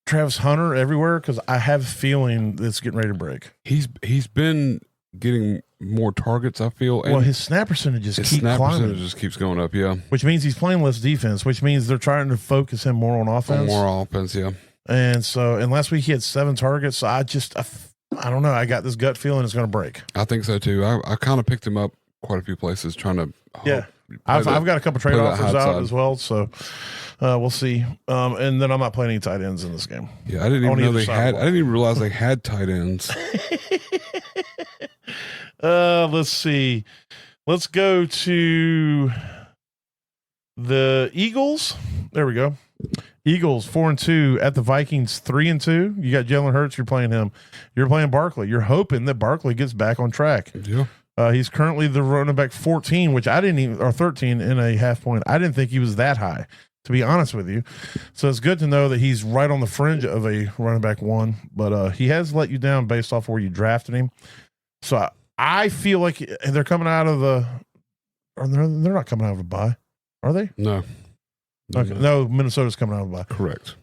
Travis Hunter everywhere because I have a feeling it's getting ready to break. He's been getting more targets, I feel. Well, his snap percentages keep climbing. Just keeps going up, yeah. Which means he's playing less defense, which means they're trying to focus him more on offense. More offense, yeah. And last week he had 7 targets. So I don't know. I got this gut feeling it's going to break. I think so too. I kind of picked him up quite a few places trying to. Yeah. I've got a couple trade offers out as well. So we'll see. And then I'm not playing any tight ends in this game. Yeah. I didn't even know they had, I didn't even realize they had tight ends. Let's see. Let's go to the Eagles. There we go. Eagles 4-2 at the Vikings 3-2. You got Jalen Hurts. You're playing him. You're playing Barkley. You're hoping that Barkley gets back on track. Yeah. He's currently the running back 14, which I didn't even, or 13 in a half point. I didn't think he was that high, to be honest with you. So it's good to know that he's right on the fringe of a running back 1, but he has let you down based off where you drafted him. So I feel like they're coming out of they're not coming out of a bye, are they? No. Okay. No, Minnesota's coming out of a bye. Correct.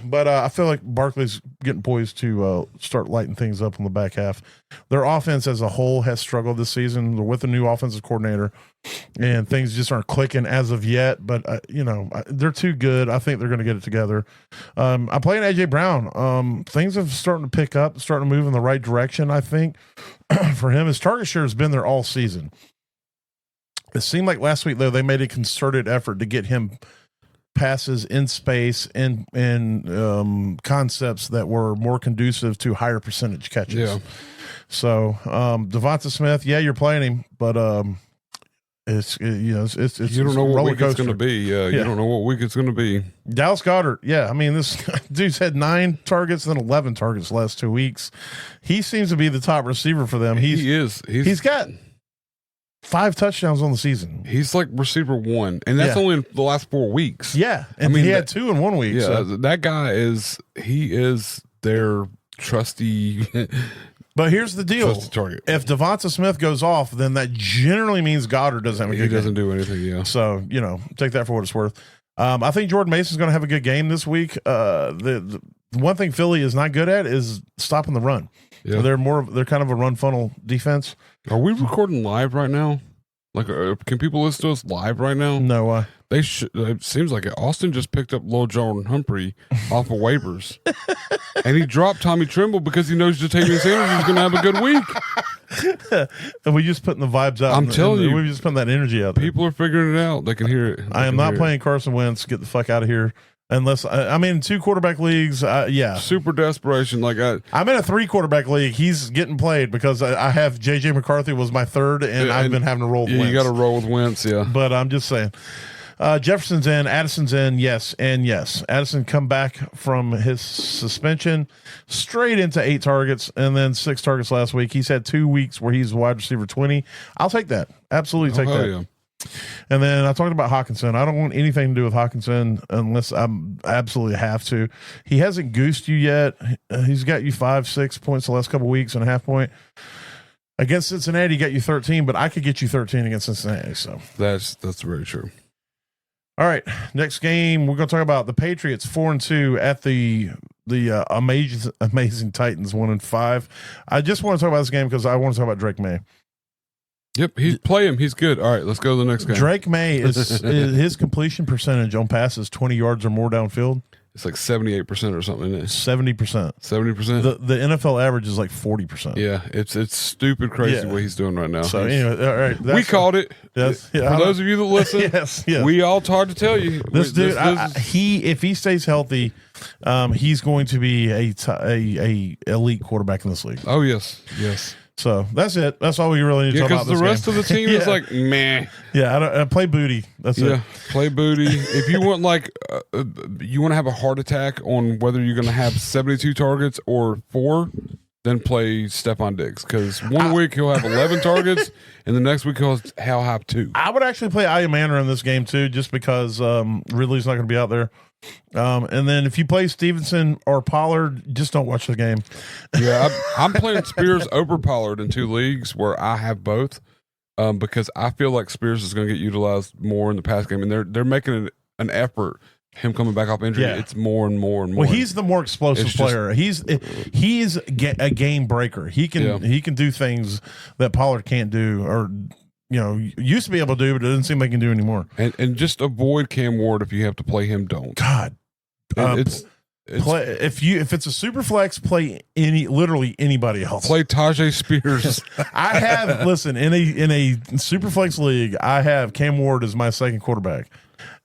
But I feel like Barkley's getting poised to start lighting things up in the back half. Their offense as a whole has struggled this season. They're with a new offensive coordinator, and things just aren't clicking as of yet. But, they're too good. I think they're going to get it together. I'm playing A.J. Brown. Things have starting to pick up, starting to move in the right direction, I think, for him. His target share has been there all season. It seemed like last week, though, they made a concerted effort to get him passes in space and concepts that were more conducive to higher percentage catches. Yeah. So Devonta Smith, yeah, you're playing him, but it's you don't know what week it's going to be. You don't know what week it's going to be. Dallas Goedert, yeah, I mean this dude's had 9 targets and then 11 targets the last 2 weeks. He seems to be the top receiver for them. He's got 5 touchdowns on the season. He's like receiver 1, and that's only in the last 4 weeks. Yeah, and he had 2 in 1 week. Yeah, so. that guy is their trusty. But here's the deal: target. If Devonta Smith goes off, then that generally means Goddard doesn't have a good game. He doesn't do anything. Yeah. So take that for what it's worth. I think Jordan Mason's going to have a good game this week. The one thing Philly is not good at is stopping the run. Yeah. They're kind of a run funnel defense. Are we recording live right now? Like, can people listen to us live right now? No. They should. It seems like it. Austin just picked up Lil John Humphrey off of waivers, and he dropped Tommy Tremble because he knows Jatavius Sanders is going to have a good week. And we just putting the vibes out. I'm telling you, we're just putting that energy out there. People are figuring it out. They can hear it. I am not playing Carson Wentz. Get the fuck out of here. Unless I'm in 2 quarterback leagues, yeah, super desperation. Like I'm in a 3 quarterback league. He's getting played because I have JJ McCarthy was my 3rd, and I've been having to roll. Yeah, Wentz. You got to roll with Wentz, yeah. But I'm just saying, Jefferson's in, Addison's in, yes, and yes. Addison come back from his suspension straight into 8 targets and then 6 targets last week. He's had 2 weeks where he's wide receiver 20. I'll take that. Absolutely take that. Yeah. And then I talked about Hawkinson. I don't want anything to do with Hawkinson unless I'm absolutely have to. He hasn't goosed you yet. He's got you 5-6 points the last couple of weeks and a half point. Against Cincinnati, he got you 13, but I could get you 13 against Cincinnati. So that's very true. All right, next game we're going to talk about the Patriots 4-2 at the amazing Titans 1-5. I just want to talk about this game because I want to talk about Drake May. Yep, play him. He's good. All right, let's go to the next game. Drake May is his completion percentage on passes 20 yards or more downfield. It's like 78% or something, isn't it? 70%. 70%. The NFL average is like 40%. Yeah, it's stupid crazy what he's doing right now. So anyway, all right, we called it. Yes, yeah, for those of you that listen, yes, we all tried to tell you. This dude, if he stays healthy, he's going to be a elite quarterback in this league. Oh yes, yes. So that's it. That's all we really need to talk about. Because the rest of the team is like meh. Yeah, I play booty. That's it. Play booty. If you want you want to have a heart attack on whether you're going to have 72 targets or 4, than play Stephon Diggs, because one week he'll have 11 targets, and the next week he'll have 2. I would actually play Ayumanner in this game too, just because Ridley's not going to be out there. And then if you play Stevenson or Pollard, just don't watch the game. Yeah, I'm playing Spears over Pollard in 2 leagues where I have both, because I feel like Spears is going to get utilized more in the pass game, and they're making an effort. Him coming back off injury, it's more and more and more. Well, he's the more explosive player. He's a game breaker. He can do things that Pollard can't do, or used to be able to do, but it doesn't seem like he can do anymore. And just avoid Cam Ward if you have to play him. Don't. God, if it's a super flex, play literally anybody else. Play Tajay Spears. I have in a super flex league, I have Cam Ward as my second quarterback.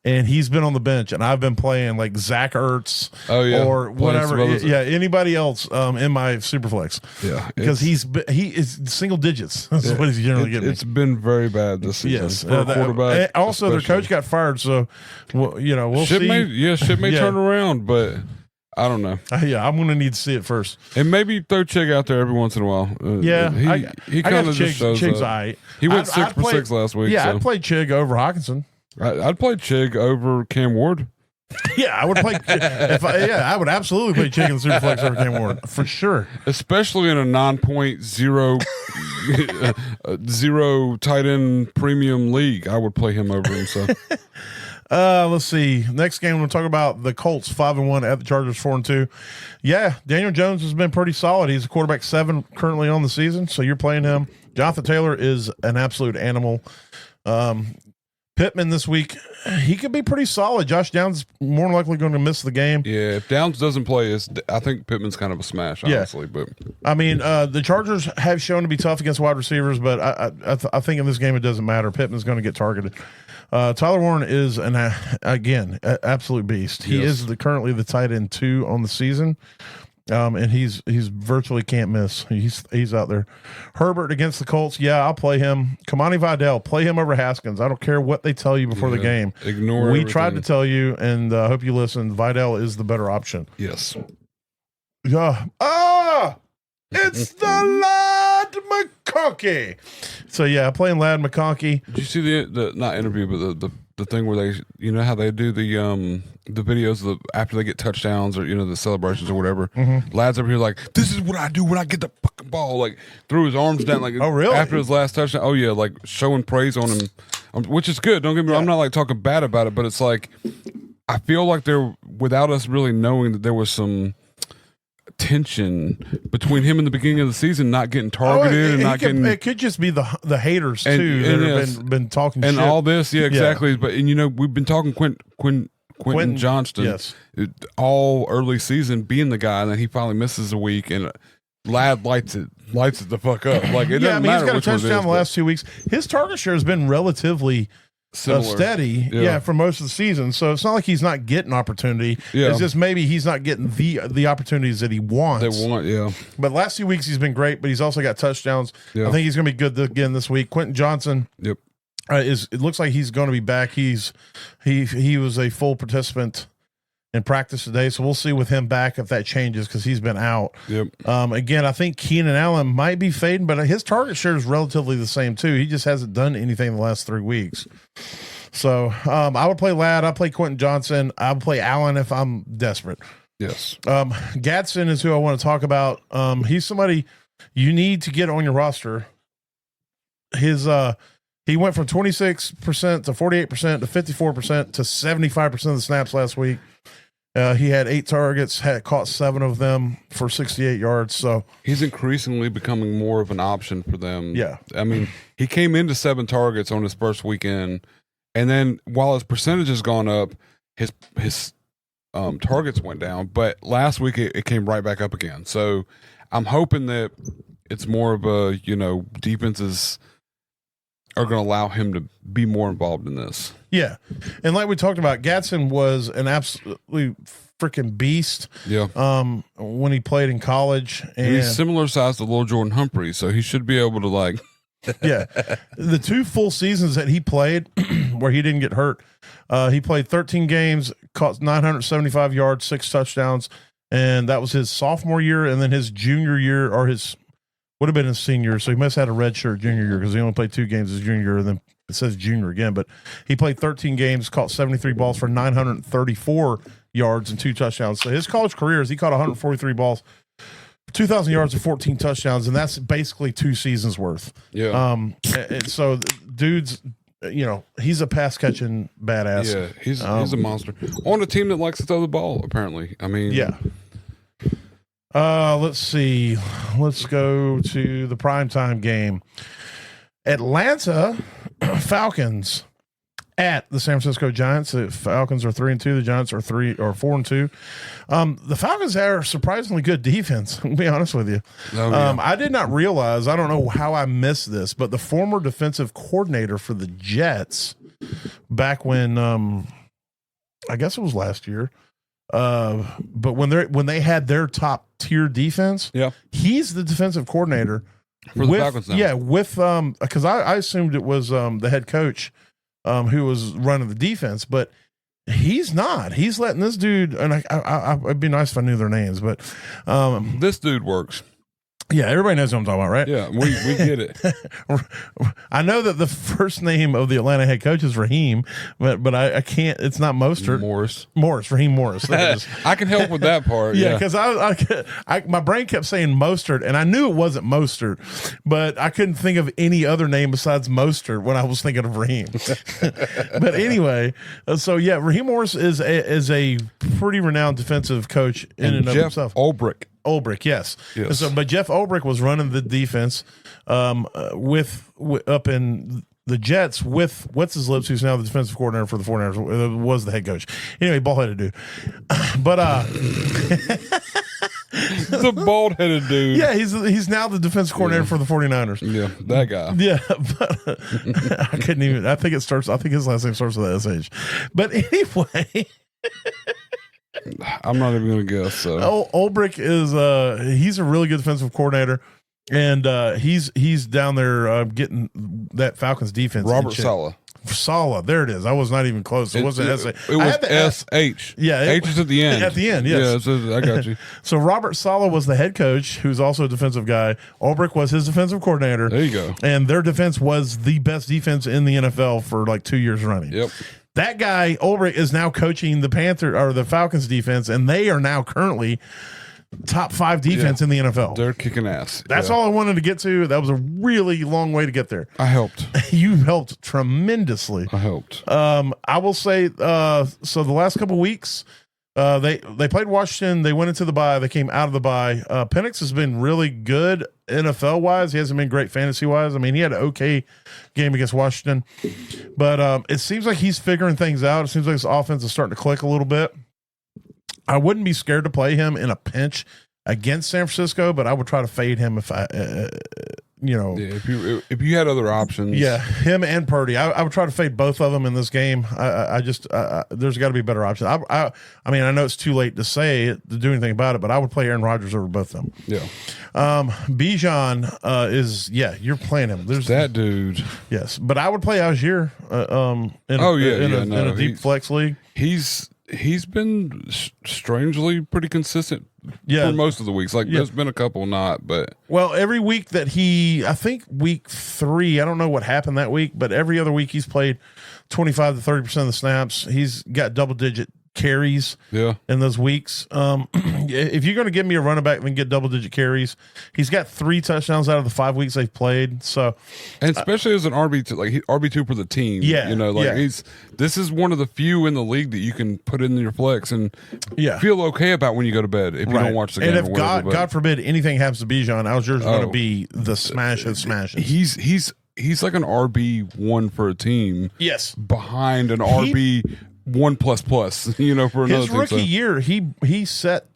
And he's been on the bench, and I've been playing like Zach Ertz or whatever. Anybody else in my Superflex. Yeah, because he is single digits. That's what he's generally getting. It's been very bad this season. Yes, for a quarterback. Also, their coach got fired, so we'll see. Shit may turn around, but I don't know. I'm going to need to see it first, and maybe throw Chig out there every once in a while. He kind of just shows Chig's up. Right. He went 6 for 6 last week. Yeah, I'd play Chig over Hawkinson. I'd play Chig over Cam Ward. Yeah, I would play. I would absolutely play Chig in the Superflex over Cam Ward for sure. Especially in a 9.0 0 tight end premium league, I would play him over him. So, let's see. Next game, we'll talk about the Colts 5-1 at the Chargers 4-2. Yeah, Daniel Jones has been pretty solid. He's a quarterback 7 currently on the season, so you're playing him. Jonathan Taylor is an absolute animal. Pittman this week, he could be pretty solid. Josh Downs is more than likely going to miss the game. Yeah, if Downs doesn't play, I think Pittman's kind of a smash, honestly. But I mean, the Chargers have shown to be tough against wide receivers, but I think in this game it doesn't matter. Pittman's going to get targeted. Tyler Warren is an absolute beast. He is currently the tight end 2 on the season. And he's virtually can't miss. He's out there. Herbert against the Colts. Yeah, I'll play him. Kamani Vidal, play him over Haskins. I don't care what they tell you before the game. Ignore. We tried to tell you, and I hope you listened. Vidal is the better option. Yes. Yeah. It's the Ladd McConkey. So yeah, playing Ladd McConkey. Did you see the not interview, but the thing where they, how they do the videos after they get touchdowns or the celebrations or whatever. Mm-hmm. Ladd's over here like, this is what I do when I get the fucking ball. Like threw his arms down like, oh really? After his last touchdown. Oh yeah, like showing praise on him, which is good. Don't get me wrong. I'm not like talking bad about it, but it's like I feel like without us really knowing that there was some tension between him in the beginning of the season, not getting targeted and not getting. It could just be the haters too that have been talking and shit. All this, exactly. But we've been talking Quentin Johnston, all early season being the guy, and then he finally misses a week, and Ladd lights it the fuck up. Like it doesn't matter. He's got a touchdown the last 2 weeks. His target share has been relatively steady, for most of the season. So it's not like he's not getting opportunity. Yeah. It's just maybe he's not getting the opportunities that he wants. They want, yeah. But last 2 weeks he's been great, but he's also got touchdowns. Yeah. I think he's going to be good again this week. Quentin Johnson, it looks like he's going to be back. He was a full participant in practice today, so we'll see with him back if that changes because he's been out. Yep. Again, I think Keenan Allen might be fading, but his target share is relatively the same too. He just hasn't done anything in the last 3 weeks. So I would play Ladd. I'll play Quentin Johnson. I'll play Allen if I'm desperate. Yes. Gadsden is who I want to talk about. He's somebody you need to get on your roster. He went from 26% to 48% to 54% to 75% of the snaps last week. He had 8 targets, caught 7 of them for 68 yards. So he's increasingly becoming more of an option for them. Yeah. I mean, he came into 7 targets on his first weekend, and then while his percentage has gone up, his targets went down. But last week it came right back up again. So I'm hoping that it's more of a, defenses are going to allow him to be more involved in this. Yeah. And like we talked about, Gadsden was an absolutely freaking beast. Yeah. When he played in college. And he's similar size to Lil Jordan Humphrey, so he should be able to yeah. The 2 full seasons that he played where he didn't get hurt, he played 13 games, caught 975 yards, 6 touchdowns, and that was his sophomore year, and then his junior year, or his would have been his senior. So he must have had a red shirt junior year because he only played 2 games his junior year, and then it says junior again. But he played 13 games, caught 73 balls for 934 yards and 2 touchdowns. So his college career is he caught 143 balls, 2,000 yards and 14 touchdowns, and that's basically 2 seasons worth. Yeah. And so dude's, he's a pass catching badass. Yeah, he's a monster on a team that likes to throw the ball. Apparently, I mean, yeah. Let's see. Let's go to the primetime game. Atlanta Falcons at the San Francisco Giants. The Falcons are 3-2. The Giants are 4-2. The Falcons are surprisingly good defense. I'll be honest with you. Oh, yeah. I did not realize, I don't know how I missed this, but the former defensive coordinator for the Jets back when, I guess it was last year, but when they had their top tier defense, yeah, he's the defensive coordinator for the Falcons now. Yeah, with because I assumed it was the head coach who was running the defense, but he's not. He's letting this dude, and it'd be nice if I knew their names, but this dude works. Yeah, everybody knows what I'm talking about, right? Yeah, we get it. I know that the first name of the Atlanta head coach is Raheem, but I can't. It's not Mostert. Raheem Morris. I can help with that part. Yeah, because my brain kept saying Mostert, and I knew it wasn't Mostert, but I couldn't think of any other name besides Mostert when I was thinking of Raheem. But anyway, so yeah, Raheem Morris is a pretty renowned defensive coach in and of himself. Ulbrich, yes. Yes. So, but Jeff Ulbrich was running the defense with up in the Jets with what's his lips, who's now the defensive coordinator for the 49ers, was the head coach. Anyway, bald-headed dude. But the bald-headed dude. Yeah, he's now the defensive coordinator for the 49ers. Yeah, that guy. Yeah, but I couldn't even. I think his last name starts with a SH. But anyway. I'm not even going to guess. So Ulbrich is he's a really good defensive coordinator, and he's down there getting that Falcons defense. Robert Saleh, there it is. I was not even close. It wasn't S. It was SH. Yeah, H is at the end. At the end, yes. Yeah, I got you. So Robert Saleh was the head coach, who's also a defensive guy. Ulbrich was his defensive coordinator. There you go. And their defense was the best defense in the NFL for like 2 years running. Yep. That guy, Ulbrich, is now coaching the Falcons defense, and they are now currently top 5 defense in the NFL. They're kicking ass. That's all I wanted to get to. That was a really long way to get there. I helped. You helped tremendously. I helped. I will say, so the last couple weeks, they played Washington. They went into the bye. They came out of the bye. Penix has been really good NFL wise. He hasn't been great fantasy wise. I mean, he had an okay game against Washington, but it seems like he's figuring things out. It seems like his offense is starting to click a little bit. I wouldn't be scared to play him in a pinch against San Francisco, but I would try to fade him if I, if you had other options. Yeah, him and Purdy. I would try to fade both of them in this game. There's got to be better options. I mean, I know it's too late to do anything about it, but I would play Aaron Rodgers over both of them. Yeah. Bijan you're playing him. There's that dude. Yes, but I would play Algier in a deep flex league. He's been strangely pretty consistent for most of the weeks. There's been a couple not, but every week that I think week 3, I don't know what happened that week, but every other week he's played 25 to 30% of the snaps. He's got double-digit carries in those weeks. If you're going to give me a running back and get double-digit carries, he's got 3 touchdowns out of the 5 weeks they've played. So, and especially as an RB2, RB2 for the team. This is one of the few in the league that you can put in your flex and feel okay about when you go to bed if you don't watch the game. And if God forbid anything happens to Bijan, Algier's going to be the smash of smashes. He's like an RB1 for a team. Yes, behind an RB. 1++, for another his rookie year, he set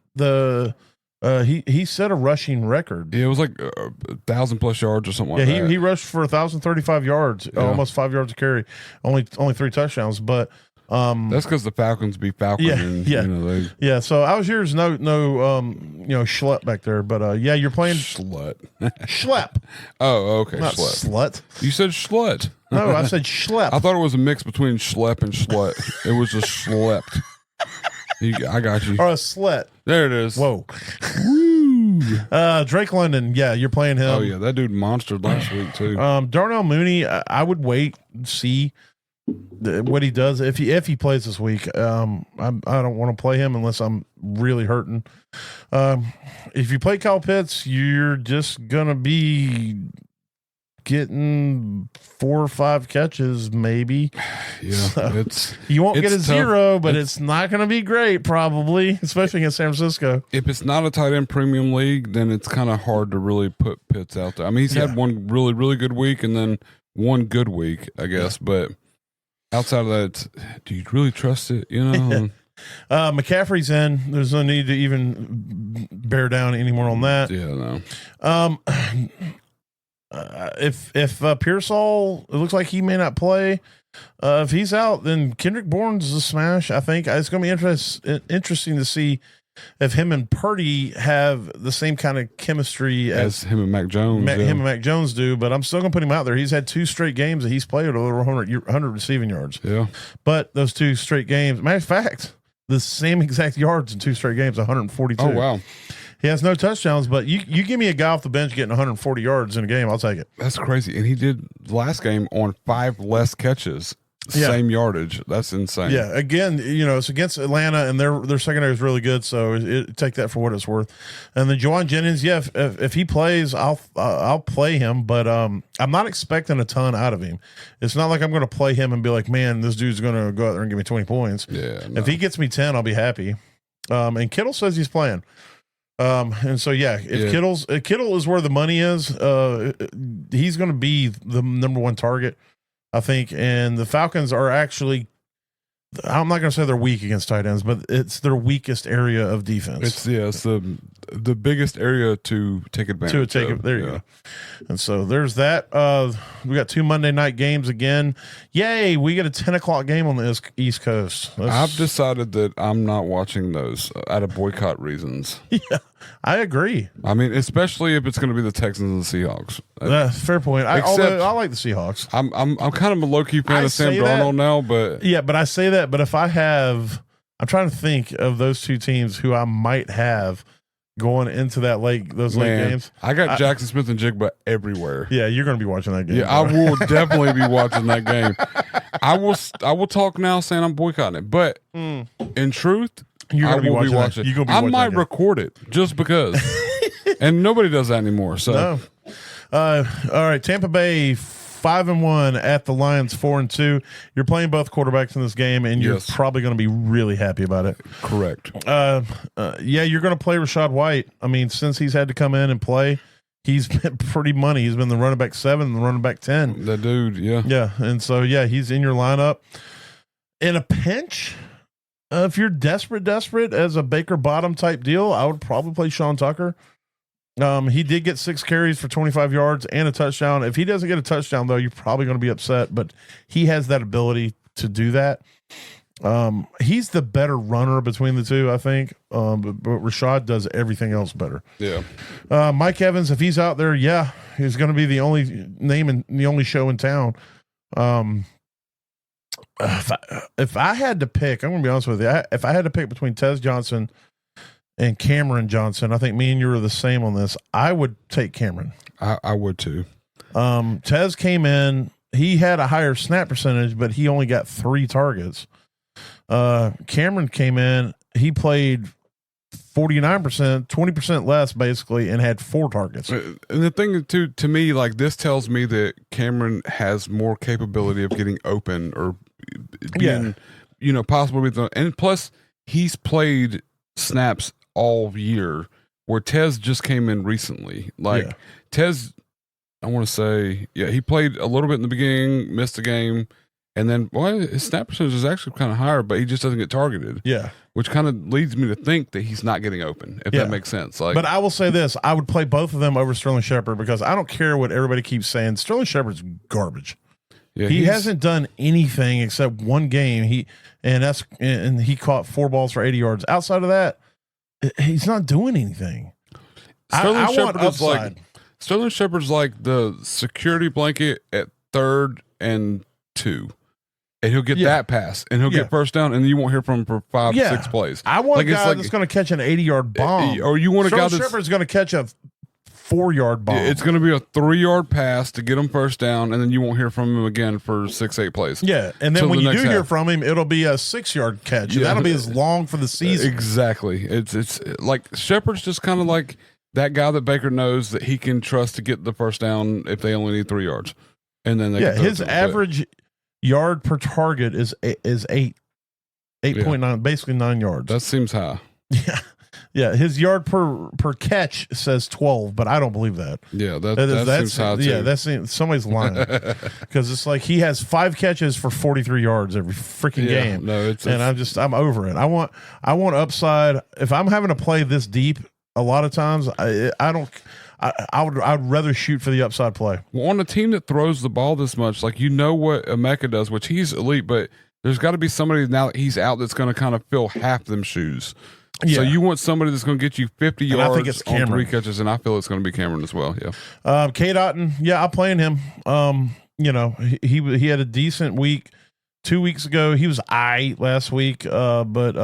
he set a rushing record. Yeah, it was like 1,000+ yards or something like that. He rushed for 1,035 yards, almost 5 yards a carry, only 3 touchdowns. But that's because the Falcons beat Falcon. So Algier's no schlep back there, but you're playing schlep. Oh, okay, not slut. Slut. You said schlut. No, I said schlep. I thought it was a mix between schlep and schlut. It was just schlepped. I got you. or a slet. There it is. Whoa. Drake London, yeah, you're playing him. Oh yeah, that dude monstered last week too. Darnell Mooney, I would wait and see what he does if he plays this week. I don't want to play him unless I'm really hurting. If you play Kyle Pitts, you're just gonna be getting 4 or 5 catches, maybe. Yeah, So, you won't get a tough. 0, but it's not going to be great, probably, especially against San Francisco. If it's not a tight end premium league, then it's kind of hard to really put Pitts out there. I mean, he's had one really, really good week and then one good week, I guess. But outside of that, do you really trust it? You know, McCaffrey's in. There's no need to even bear down anymore on that. yeah, no. If Pearsall, it looks like he may not play. If he's out, then Kendrick Bourne's a smash. I think it's going to be interesting to see if him and Purdy have the same kind of chemistry as him and Mac Jones. Him and Mac Jones do. But I'm still going to put him out there. He's had 2 straight games that he's played over 100 receiving yards. Yeah, but those 2 straight games, matter of fact, the same exact yards in 2 straight games, 142. Oh wow. He has no touchdowns, but you give me a guy off the bench getting 140 yards in a game, I'll take it. That's crazy. And he did last game on 5 less catches, same yardage. That's insane. Yeah, again, it's against Atlanta, and their secondary is really good, so take that for what it's worth. And then Juwan Jennings, if he plays, I'll play him, but I'm not expecting a ton out of him. It's not like I'm going to play him and be like, man, this dude's going to go out there and give me 20 points. Yeah. No. If he gets me 10, I'll be happy. And Kittle says he's playing. And so Kittle is where the money is, he's going to be the number 1 target, I think. And the Falcons are actually, I'm not going to say they're weak against tight ends, but it's their weakest area of defense. It's the biggest area to take advantage of. There you go. And so there's that. We got 2 Monday night games again. Yay, we get a 10 o'clock game on the East Coast. I've decided that I'm not watching those out of boycott reasons. Yeah, I agree. I mean, especially if it's going to be the Texans and the Seahawks. Fair point. Although I like the Seahawks. I'm kind of a low key fan of Sam Darnold now, but but I say that. But if I'm trying to think of those 2 teams who I might have going into that late games. I got Jackson Smith and Jigba everywhere. Yeah, you're going to be watching that game. Yeah, I will definitely be watching that game. I will talk now saying I'm boycotting it, but in truth, you're going to be watching it. I might record it just because, and nobody does that anymore. So, no. All right, Tampa Bay 5-1 at the Lions 4-2. You're playing both quarterbacks in this game, and you're probably going to be really happy about it. Correct. You're going to play Rachaad White. I mean, since he's had to come in and play, he's been pretty money. He's been the running back 7 and the running back 10. That dude, yeah. Yeah, and so, he's in your lineup. In a pinch, if you're desperate as a Baker Bottom type deal, I would probably play Sean Tucker. He did get 6 carries for 25 yards and a touchdown. If he doesn't get a touchdown, though, you're probably going to be upset, but he has that ability to do that. He's the better runner between the 2, I think. But Rachaad does everything else better. Yeah. Mike Evans, if he's out there, he's going to be the only name and the only show in town. If I had to pick, I'm going to be honest with you. If I had to pick between Tez Johnson and Cameron Johnson, I think me and you are the same on this. I would take Cameron. I would too. Tez came in. He had a higher snap percentage, but he only got 3 targets. Cameron came in. He played 49%, 20% less basically, and had 4 targets. And the thing to me, like, this tells me that Cameron has more capability of getting open or being, possibly and plus he's played snaps all year, where Tez just came in recently. Tez, I want to say, he played a little bit in the beginning, missed a game, and then his snap percentage is actually kind of higher, but he just doesn't get targeted. Yeah, which kind of leads me to think that he's not getting open, if that makes sense. But I will say this: I would play both of them over Sterling Shepard because I don't care what everybody keeps saying. Sterling Shepard's garbage. Yeah, he hasn't done anything except 1 game. He caught 4 balls for 80 yards. Outside of that, he's not doing anything. Sterling Shepard's like the security blanket at 3rd and 2. and he'll get that pass, and he'll get first down, and you won't hear from him for 5-6 plays. I want a guy that's going to catch an 80-yard bomb. Or you want a guy that's Shepard's going to catch a 4-yard bomb. It's going to be a 3-yard pass to get him first down, and then you won't hear from him again for 6-8 plays. Yeah, and then when you do hear from him, it'll be a 6-yard catch. And that'll be as long for the season. Exactly. It's like Shepard's just kind of like that guy that Baker knows that he can trust to get the first down if they only need 3 yards, and then his average yard per target is 8.9, basically 9 yards. That seems high. Yeah, his yard per catch says 12, but I don't believe that. Yeah, that seems high too. Yeah, somebody's lying because it's like he has 5 catches for 43 yards every freaking game. No, I'm over it. I want upside. If I'm having to play this deep, a lot of times I'd rather shoot for the upside play. Well, on a team that throws the ball this much, like what Emeka does, which he's elite, but there's got to be somebody now that he's out that's going to kind of fill half them shoes. Yeah. So you want somebody that's going to get you 50 yards on 3 catches, and I feel it's going to be Cameron as well. Yeah. Cade Otton, I'm playing him. He had a decent week 2 weeks ago. He was last week, but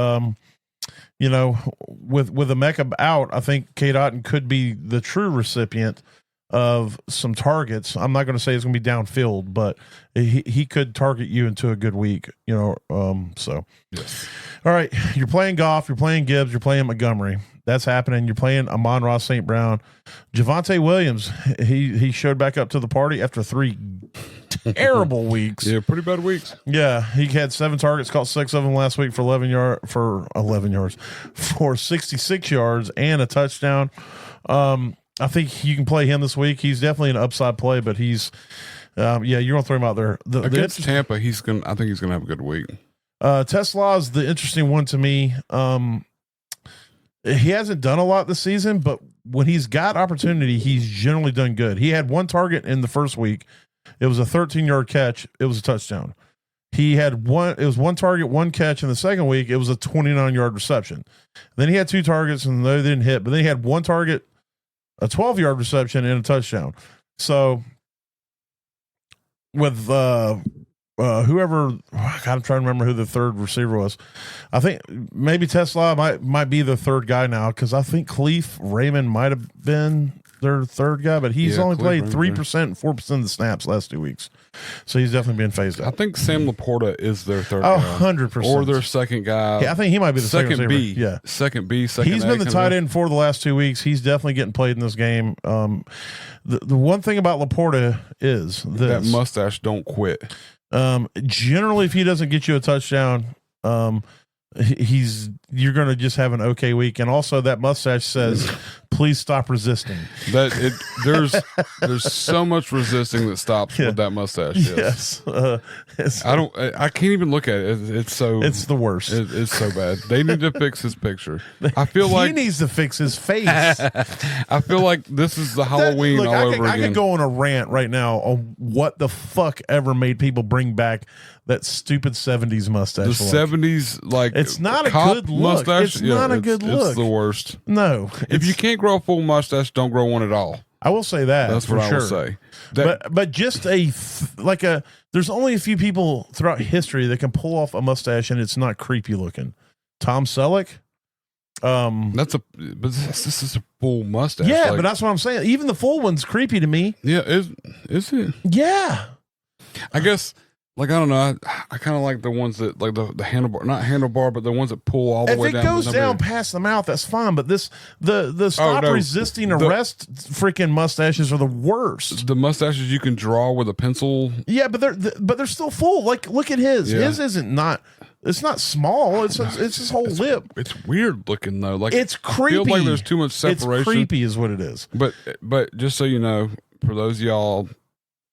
with Emeka out, I think Cade Otton could be the true recipient of some targets. I'm not going to say it's going to be downfield, but he could target you into a good week, so. Yes. All right, you're playing Goff, you're playing Gibbs, you're playing Montgomery. That's happening. You're playing Amon-Ra St. Brown. Javonte Williams, he showed back up to the party after 3 terrible weeks. Yeah, pretty bad weeks. Yeah, he had 7 targets, caught 6 of them last week for 66 yards and a touchdown. I think you can play him this week. He's definitely an upside play, but he's you're gonna throw him out there. Against Tampa, I think he's gonna have a good week. Tesla is the interesting one to me. He hasn't done a lot this season, but when he's got opportunity, he's generally done good. He had 1 target in the first week. It was a 13-yard catch. It was a touchdown. He had 1 target, 1 catch in the second week. It was a 29-yard reception. Then he had 2 targets and they didn't hit, but then he had 1 target, a 12-yard reception, and a touchdown. So with whoever, I'm trying to remember who the third receiver was. I think maybe Tesla might be the third guy now, because I think Khalif Raymond might have been their third guy, but he's only played 3% and 4% of the snaps last 2 weeks. So he's definitely being phased out. I think Sam Laporta is their third guy. 100%. Or their second guy. Yeah, I think he might be the second B. Yeah. Second B, second He's been the tight end for the last 2 weeks. He's definitely getting played in this game. The one thing about Laporta is this. That mustache don't quit. Generally, if he doesn't get you a touchdown, you're going to just have an okay week. And also that mustache says, please stop resisting. There's so much resisting that stops with that mustache. Yes. I can't even look at it. It's the worst. It's so bad. They need to fix his picture. I feel like he needs to fix his face. I feel like this is the Halloween all over again. I could go on a rant right now on what the fuck ever made people bring back that stupid 70s mustache. The 70s, like, it's not a good look. Mustache. It's not a good look. It's the worst. No. If you can't grow a full mustache, don't grow one at all. I will say that. That's what I will say. But just there's only a few people throughout history that can pull off a mustache and it's not creepy looking. Tom Selleck. But this is a full mustache. Yeah, but that's what I'm saying. Even the full one's creepy to me. Yeah, is it? Yeah. I guess. Like, I don't know. I kind of like the ones that, like the handlebar, not handlebar, but the ones that pull all the way down. If it goes down past the mouth, that's fine. But the stop resisting arrest freaking mustaches are the worst. The mustaches you can draw with a pencil. Yeah, but they're still full. Like, look at his. Yeah. His isn't not. It's not small. It's his whole lip. It's weird looking though. Like, it's creepy. I feel like there's too much separation. It's creepy, is what it is. But just so you know, for those of y'all,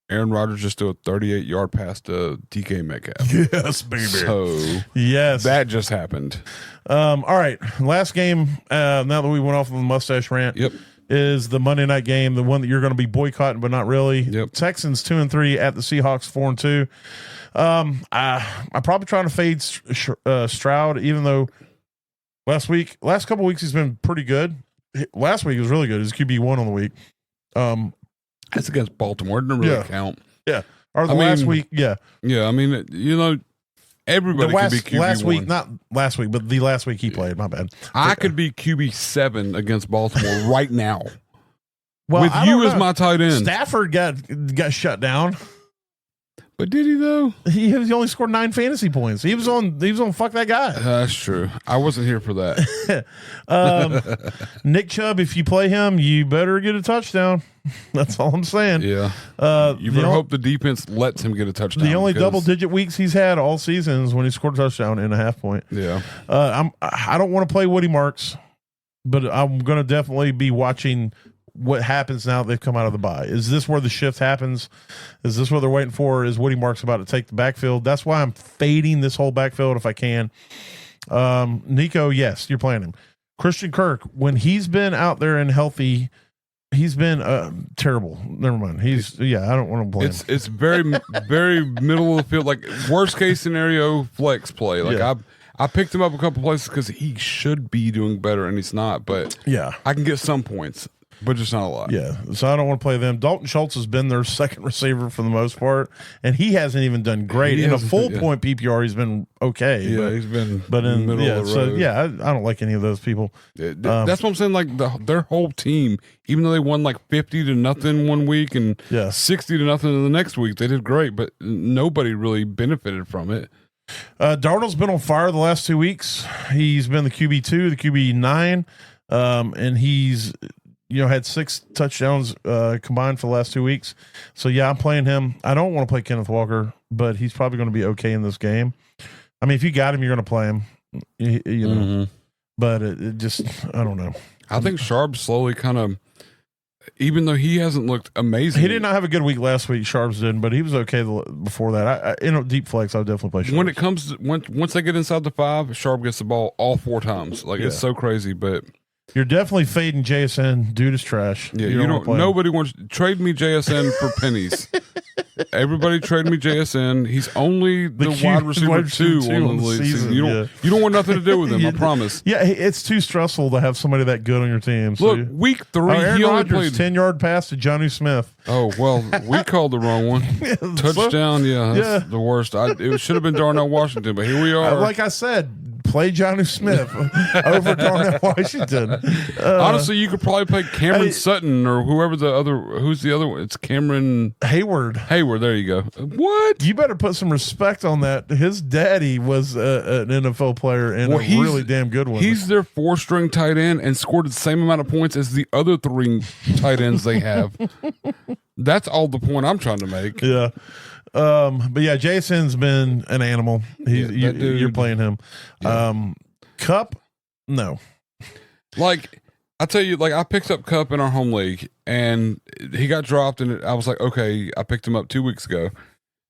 Aaron Rodgers just threw a 38-yard pass to DK Metcalf. Yes, baby. So yes, that just happened. All right, last game. Now that we went off on the mustache rant, is the Monday night game, the one that you're going to be boycotting, but not really. Yep. Texans 2-3 at the Seahawks 4-2. I'm probably trying to fade Stroud, even though last couple weeks he's been pretty good. Last week he was really good. His QB1 on the week. That's against Baltimore. It didn't really count. Yeah. Or last week. Yeah. Yeah. I mean, Everybody could be QB1. last week, not last week, but the last week he played. My bad. I could be QB7 against Baltimore right now. Well, with I you don't as know. my tight end. Stafford got shut down. But did he though? He only scored 9 fantasy points. He was on fuck that guy. That's true. I wasn't here for that. Nick Chubb, if you play him, you better get a touchdown. That's all I'm saying. Yeah. You the better only- hope the defense lets him get a touchdown. The only because- double-digit weeks he's had all season is when he scored a touchdown and a half point. Yeah. I don't want to play Woody Marks, but I'm going to definitely be watching what happens now that they've come out of the bye. Is this where the shift happens? Is this what they're waiting for? Is Woody Marks about to take the backfield? That's why I'm fading this whole backfield if I can. Nico, yes, you're playing him. Christian Kirk, when he's been out there and healthy, he's been terrible. Never mind. I don't want to play him. It's very very middle of the field, like worst case scenario flex play. Like Yeah. I picked him up a couple places because he should be doing better and he's not. But Yeah. I can get some points, but just not a lot. Yeah, so I don't want to play them. Dalton Schultz has been their second receiver for the most part, and he hasn't even done great. He In a hasn't, full yeah. point PPR, he's been okay. Yeah, but, he's been but in middle yeah, of the so road. yeah, I don't like any of those people. That's what I'm saying. Like their whole team, even though they won like 50-0 one week and Yeah. 60-0 the next week, they did great, but nobody really benefited from it. Darnold's been on fire the last 2 weeks. He's been the QB2, the QB9, and he's had 6 touchdowns combined for the last 2 weeks. So yeah, I'm playing him. I don't want to play Kenneth Walker, but he's probably going to be okay in this game. I mean, if you got him, you're going to play him. You know, Mm-hmm. but it just I don't know. I think Sharp slowly kind of, even though he hasn't looked amazing. He did not have a good week last week. Sharps didn't, but he was okay before that. Deep flex, I would definitely play Sharps. When it comes to once they get inside the 5, Sharp gets the ball all 4 times. Like it's so crazy, but You're definitely fading JSN. Dude is trash. yeah, you wanna don't. play him. Nobody wants trade me JSN for pennies. Everybody trade me JSN. He's only the wide receiver 2 on the league season. You don't want nothing to do with him. I promise. Yeah, it's too stressful to have somebody that good on your team. So Look, week 3, Aaron he only Rodgers, played 10-yard pass to Jonnu Smith. Oh, well, we called the wrong one. Touchdown, yeah, that's the worst. It should have been Darnell Washington, but here we are. Like I said, play Jonnu Smith over Darnell Washington. Honestly, you could probably play Cameron Sutton or who's the other one? It's Cameron Hayward. Hayward. There you go. What? You better put some respect on that. His daddy was an NFL player and a he's- really damn good one. He's their 4-string tight end and scored the same amount of points as the other 3 tight ends they have. That's all the point I'm trying to make. Yeah. But yeah, Jason's been an animal. Yeah, that dude- You're playing him. Cup? No. Like, I tell you, like I picked up Cup in our home league and he got dropped and I was like, okay, I picked him up 2 weeks ago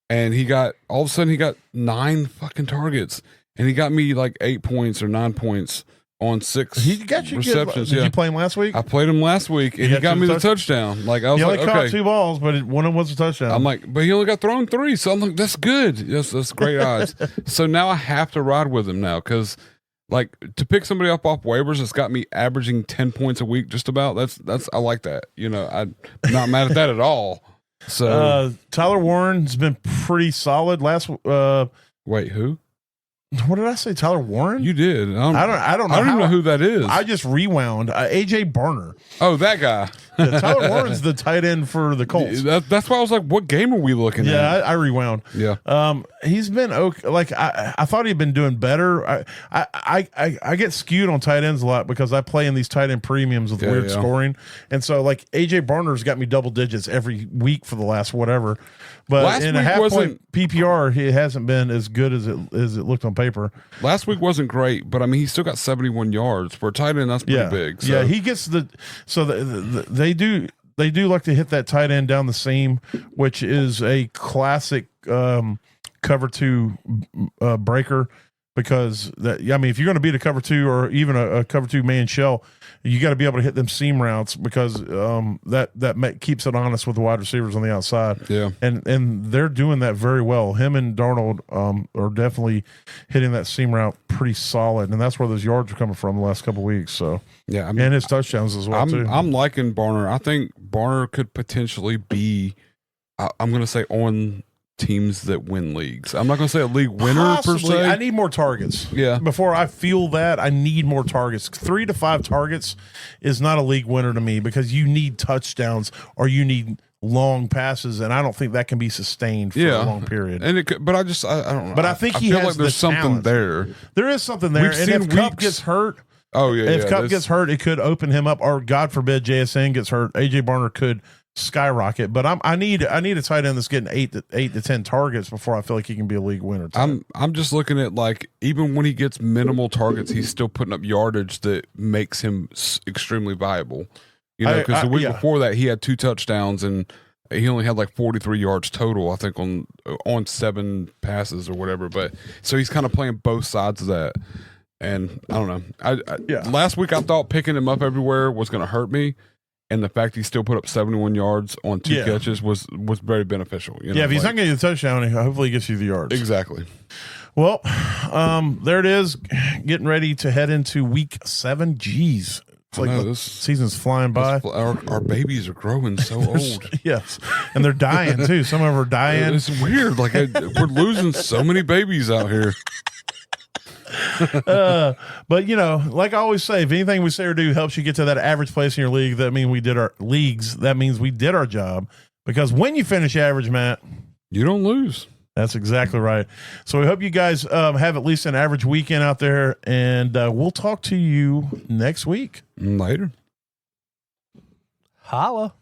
and all of a sudden he got 9 fucking targets and he got me like 8 points or 9 points on 6 He got you receptions. Did Yeah. you play him last week? I played him last week and he got me the touchdown. Like I was He only like, caught okay. 2 balls, but one of them was a touchdown. I'm like, but he only got thrown 3. So I'm like, that's good. Yes, that's great odds. So now I have to ride with him now because, like, to pick somebody up off waivers that's got me averaging 10 points a week, just about. That's I like that. I'm not mad at that at all. So Tyler Warren's been pretty solid. wait, who? What did I say? Tyler Warren? You did. I don't know. I don't even how- know who that is. I just rewound. AJ Barner. Oh, that guy. Yeah, Tyler Warren's the tight end for the Colts. That's why I was like, what game are we looking at? Yeah, I rewound. Yeah. He's been okay. Like I thought he'd been doing better. I get skewed on tight ends a lot because I play in these tight end premiums with weird scoring, and so like AJ Barner's got me double digits every week for the last whatever. But Last in a week half wasn't- point PPR, he hasn't been as good as it looked on paper. Last week wasn't great, but I mean, he still got 71 yards for a tight end. That's pretty big. So. Yeah, he gets they do like to hit that tight end down the seam, which is a classic cover 2 breaker because if you're going to beat a cover 2 or even a cover 2 man shell, you got to be able to hit them seam routes because that keeps it honest with the wide receivers on the outside. Yeah, and they're doing that very well. Him and Darnold are definitely hitting that seam route pretty solid, and that's where those yards are coming from the last couple of weeks. So yeah, I mean, and his touchdowns as well too. I'm liking Barner. I think Barner could potentially be, I'm going to say, on teams that win leagues. I'm not going to say a league winner per Possibly. se. I need more targets. Yeah. Before I feel that, I need more targets. 3 to 5 targets is not a league winner to me because you need touchdowns or you need long passes, and I don't think that can be sustained for a long period. And but I don't know. But I think he feel has like there's the something talent. there. There is something there. We've And seen if Cup weeks- gets hurt, Oh yeah. if Cup this- gets hurt, it could open him up, or God forbid JSN gets hurt. AJ Barner could skyrocket. But I need a tight end that's getting 8 to 10 targets before I feel like he can be a league winner. I'm just looking at, like, even when he gets minimal targets, he's still putting up yardage that makes him extremely viable. You know, because the week before that he had 2 touchdowns and he only had like 43 yards total, I think, on 7 passes or whatever. But so he's kind of playing both sides of that. And I don't know. Last week I thought picking him up everywhere was going to hurt me, and the fact he still put up 71 yards on 2 catches was very beneficial. You know, if he's not getting the touchdown, hopefully he gets you the yards. Exactly. Well, there it is. Getting ready to head into week 7. Jeez. It's like the season's flying by. Our babies are growing so old. Yes. And they're dying too. Some of them are dying. It's weird. Like we're losing so many babies out here. But you know, like I always say, if anything we say or do helps you get to that average place in your league, that means we did our leagues. That means we did our job. Because when you finish average, Matt, you don't lose. That's exactly right. So we hope you guys have at least an average weekend out there, and we'll talk to you next week. Later. Holla.